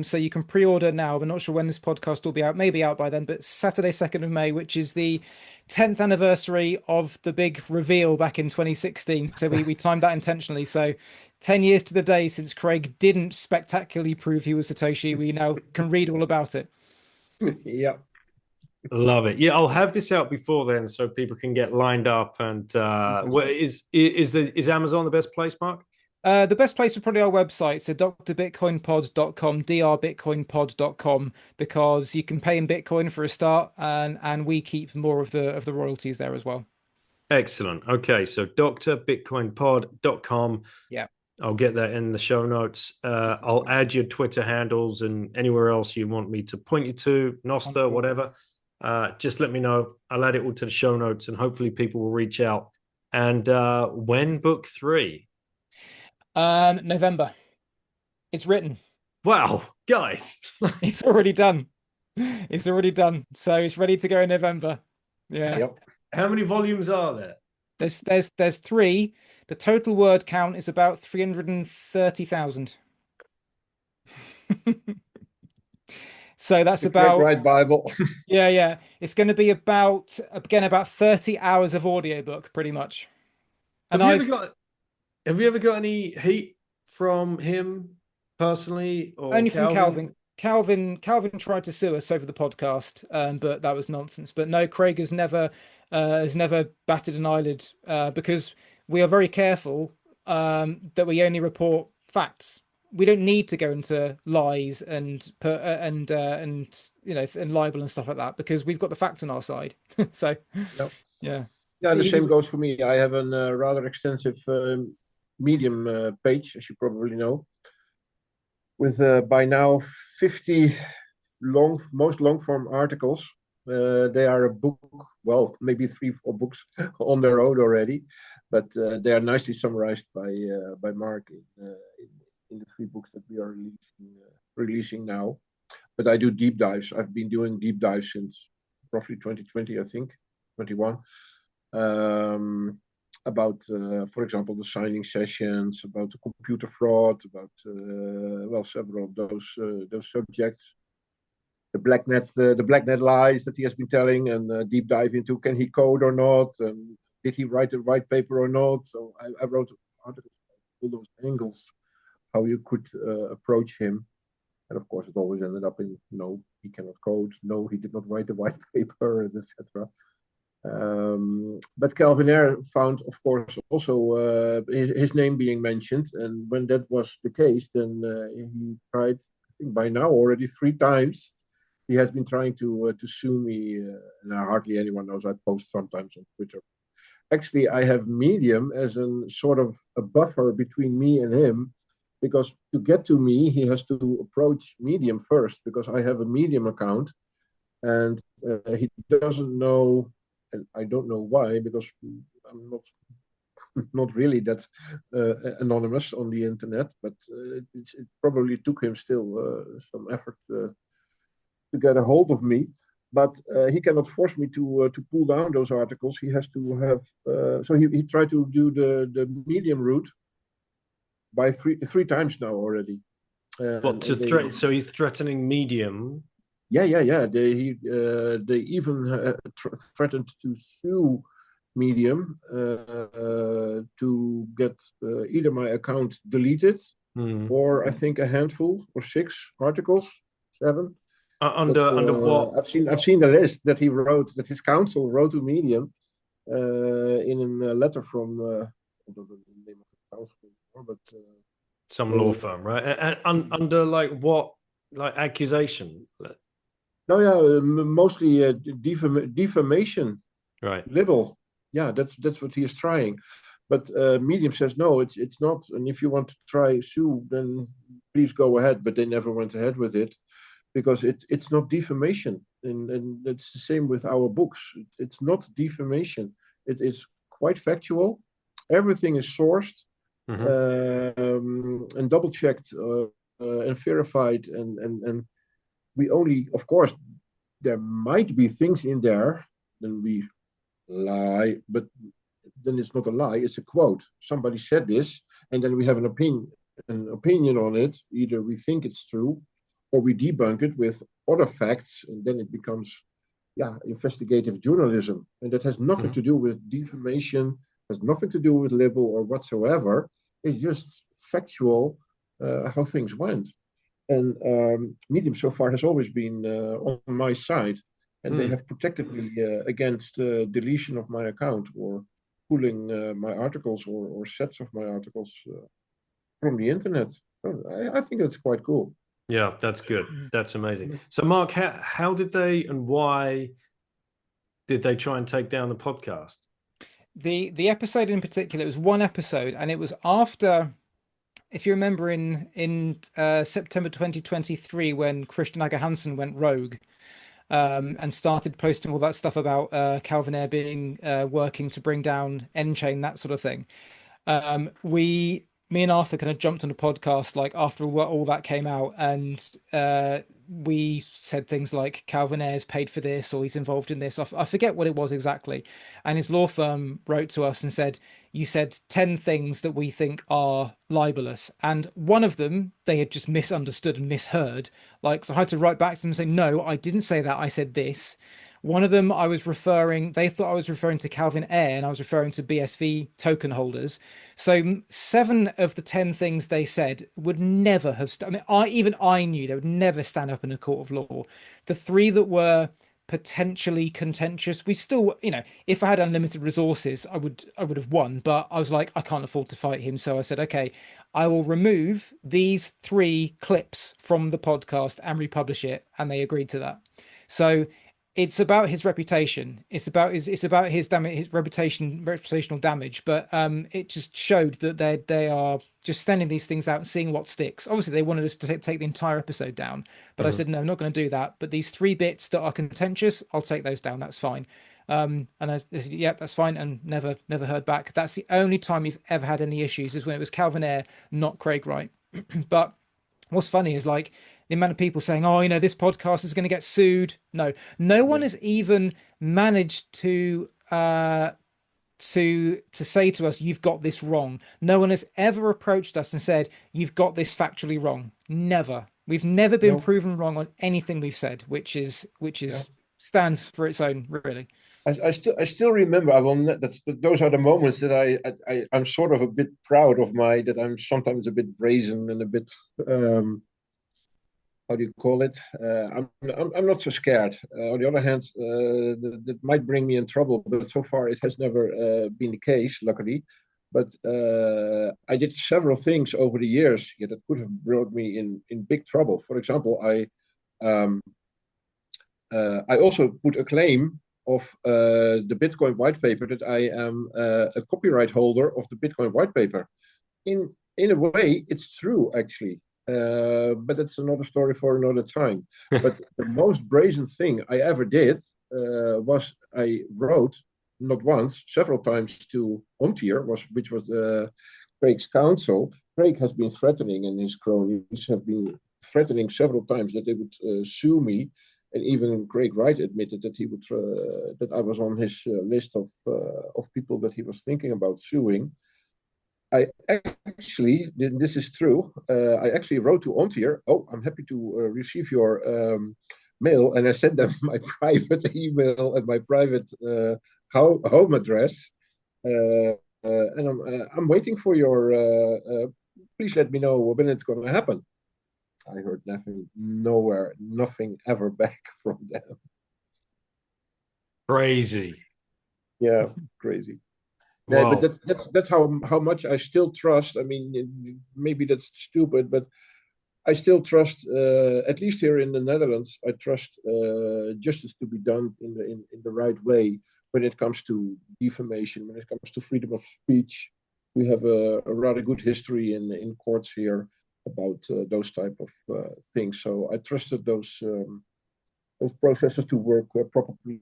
D: So you can pre-order now, but not sure when this podcast will be out. Maybe out by then, but Saturday, 2nd of May, which is the 10th anniversary of the big reveal back in 2016. So we timed that intentionally. So 10 years to the day since Craig didn't spectacularly prove he was Satoshi. We now can read all about it.
C: Yeah.
B: Love it. Yeah, I'll have this out before then so people can get lined up. And is Amazon the best place, Mark?
D: The best place is probably our website, so drbitcoinpod.com, drbitcoinpod.com, because you can pay in Bitcoin for a start, and we keep more of the royalties there as well.
B: Excellent. Okay, so drbitcoinpod.com.
D: Yeah.
B: I'll get that in the show notes. I'll add your Twitter handles and anywhere else you want me to point you to, Nosta, whatever. Just let me know. I'll add it all to the show notes, and hopefully people will reach out. And when book 3?
D: November. It's written.
B: Wow, guys.
D: It's already done. It's already done. So it's ready to go in November. Yeah.
C: Yep.
B: How many volumes are there?
D: There's 3. The total word count is about 330,000. So that's about
C: Wright Bible.
D: yeah. It's going to be about 30 hours of audiobook, pretty much. And
B: Have you ever got any heat from him personally, or
D: only from Calvin? Calvin tried to sue us over the podcast, but that was nonsense. But no, Craig has never batted an eyelid, because we are very careful that we only report facts. We don't need to go into lies and libel and stuff like that, because we've got the facts on our side. So
C: Yep.
D: yeah.
C: Yeah,
D: See,
C: the same goes for me. I have a rather extensive Medium page, as you probably know, with by now 50 most long-form articles. They are a book, well, maybe 3-4 books on their own already, but they are nicely summarized by Mark in the 3 books that we are releasing now. But I do deep dives. I've been doing deep dives since roughly 2020, I think, 21. About, for example, the signing sessions, about the computer fraud, about several of those subjects. The blacknet lies that he has been telling, and deep dive into can he code or not, and did he write the white paper or not. So I wrote articles about all those angles, how you could approach him. And of course, it always ended up in no, he cannot code, no, he did not write the white paper, etc. But Calvin Ayre found, of course, also his name being mentioned, and when that was the case, then he tried, I think by now already 3 times. He has been trying to sue me, and hardly anyone knows. I post sometimes on Twitter. Actually, I have Medium as a sort of a buffer between me and him, because to get to me, he has to approach Medium first, because I have a Medium account, and he doesn't know. And I don't know why, because I'm not really that anonymous on the internet, but it probably took him still some effort to get a hold of me. But he cannot force me to pull down those articles. He has to have. So he tried to do the Medium route by three times now already.
B: So he's threatening Medium.
C: Yeah. They even threatened to sue Medium to get either my account deleted or I think a handful or 6 articles, 7.
B: Under what?
C: I've seen the list that he wrote, that his counsel wrote to Medium in a letter from I don't know the name of the counsel, but
B: some law firm, right? And under like what, like accusation?
C: No, yeah, mostly defamation,
B: right?
C: Libel. Yeah, that's what he is trying. But Medium says no, it's not. And if you want to try sue, then please go ahead. But they never went ahead with it, because it's not defamation, and it's the same with our books. It's not defamation. It is quite factual. Everything is sourced and double checked and verified, and we only, of course, there might be things in there, then we lie, but then it's not a lie, it's a quote. Somebody said this, and then we have an opinion, an opinion on it, either we think it's true or we debunk it with other facts, and then it becomes, investigative journalism. And that has nothing to do with defamation, has nothing to do with libel or whatsoever. It's just factual how things went. And Medium so far has always been on my side, and they have protected me against deletion of my account or pulling my articles or sets of my articles from the internet. So I think that's quite cool.
B: Yeah, that's good. That's amazing. So, Mark, how did they and why did they try and take down the podcast?
D: The episode in particular, it was one episode, and it was after, if you remember, in September 2023, when Christian Ager Hansen went rogue and started posting all that stuff about Calvin Ayre being working to bring down N-Chain, that sort of thing. Me and Arthur kind of jumped on a podcast like after all that came out, and we said things like Calvin Ayre's paid for this, or he's involved in this. I forget what it was exactly. And his law firm wrote to us and said, you said 10 things that we think are libelous. And one of them they had just misunderstood and misheard. Like, so I had to write back to them and say, no, I didn't say that. I said this. One of them, they thought I was referring to Calvin Ayre, and I was referring to BSV token holders. So 7 of the 10 things they said would never have, I knew they would never stand up in a court of law. The 3 that were potentially contentious, we still, if I had unlimited resources, I would have won, but I was like, I can't afford to fight him. So I said, okay, I will remove these 3 clips from the podcast and republish it. And they agreed to that. So it's about his reputation. It's about his damage, his reputational damage. But it just showed that they are just sending these things out and seeing what sticks. Obviously, they wanted us to take the entire episode down, but I said no, I'm not going to do that. But these 3 bits that are contentious, I'll take those down. That's fine. And I said, yeah, that's fine, and never heard back. That's the only time we've ever had any issues, is when it was Calvin Ayre, not Craig Wright. But what's funny is like the amount of people saying, oh, this podcast is going to get sued. No one has even managed to say to us, you've got this wrong. No one has ever approached us and said, you've got this factually wrong. Never. We've never been proven wrong on anything we've said, which stands for its own, really.
C: I still remember. Those are the moments that I'm sort of a bit proud of that I'm sometimes a bit brazen and a bit how do you call it? I'm not so scared. On the other hand, that might bring me in trouble, but so far it has never been the case, luckily. But I did several things over the years that could have brought me in big trouble. For example, I also put a claim of the Bitcoin white paper that I am a copyright holder of the Bitcoin white paper. In a way, it's true, actually. But that's another story for another time. But the most brazen thing I ever did was I wrote, not once, several times, to Ontier, which was Craig's counsel. Craig has been threatening, and his cronies have been threatening several times that they would sue me. And even Craig Wright admitted that he would that I was on his list of people that he was thinking about suing. I actually, this is true, I actually wrote to Ontier, oh, I'm happy to receive your mail, and I sent them my private email and my private home address, and I'm waiting for your, please let me know when it's going to happen. I heard nothing ever back from them.
B: Crazy.
C: Yeah, crazy.
B: Wow.
C: Yeah, but that's how much I still trust. I mean, maybe that's stupid, but I still trust, at least here in the Netherlands, I trust justice to be done in the right way when it comes to defamation, when it comes to freedom of speech. We have a rather good history in courts here about those type of things. So I trusted those processes to work properly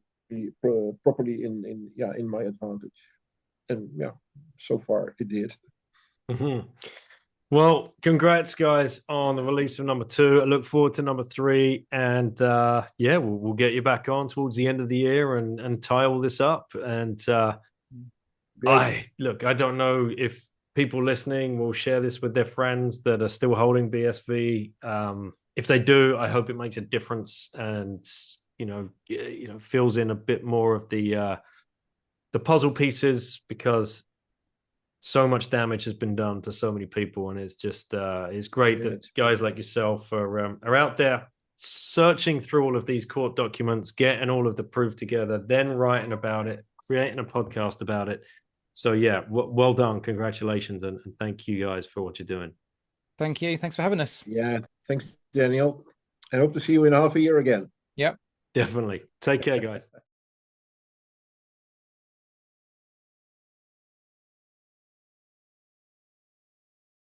C: in my advantage. And yeah, so far it did.
B: Mm-hmm. Well, congrats, guys, on the release of number 2. I look forward to number 3, and we'll get you back on towards the end of the year and tie all this up. And I don't know if people listening will share this with their friends that are still holding BSV. If they do, I hope it makes a difference and fills in a bit more of the puzzle pieces, because so much damage has been done to so many people, and it's just it's great that guys like yourself are out there searching through all of these court documents, getting all of the proof together, then writing about it, creating a podcast about it. So yeah, well done, congratulations, and thank you guys for what you're doing.
D: Thank you. Thanks for having us.
C: Yeah, thanks, Daniel. I hope to see you in half a year again.
D: Yep.
B: Definitely. Take care, guys.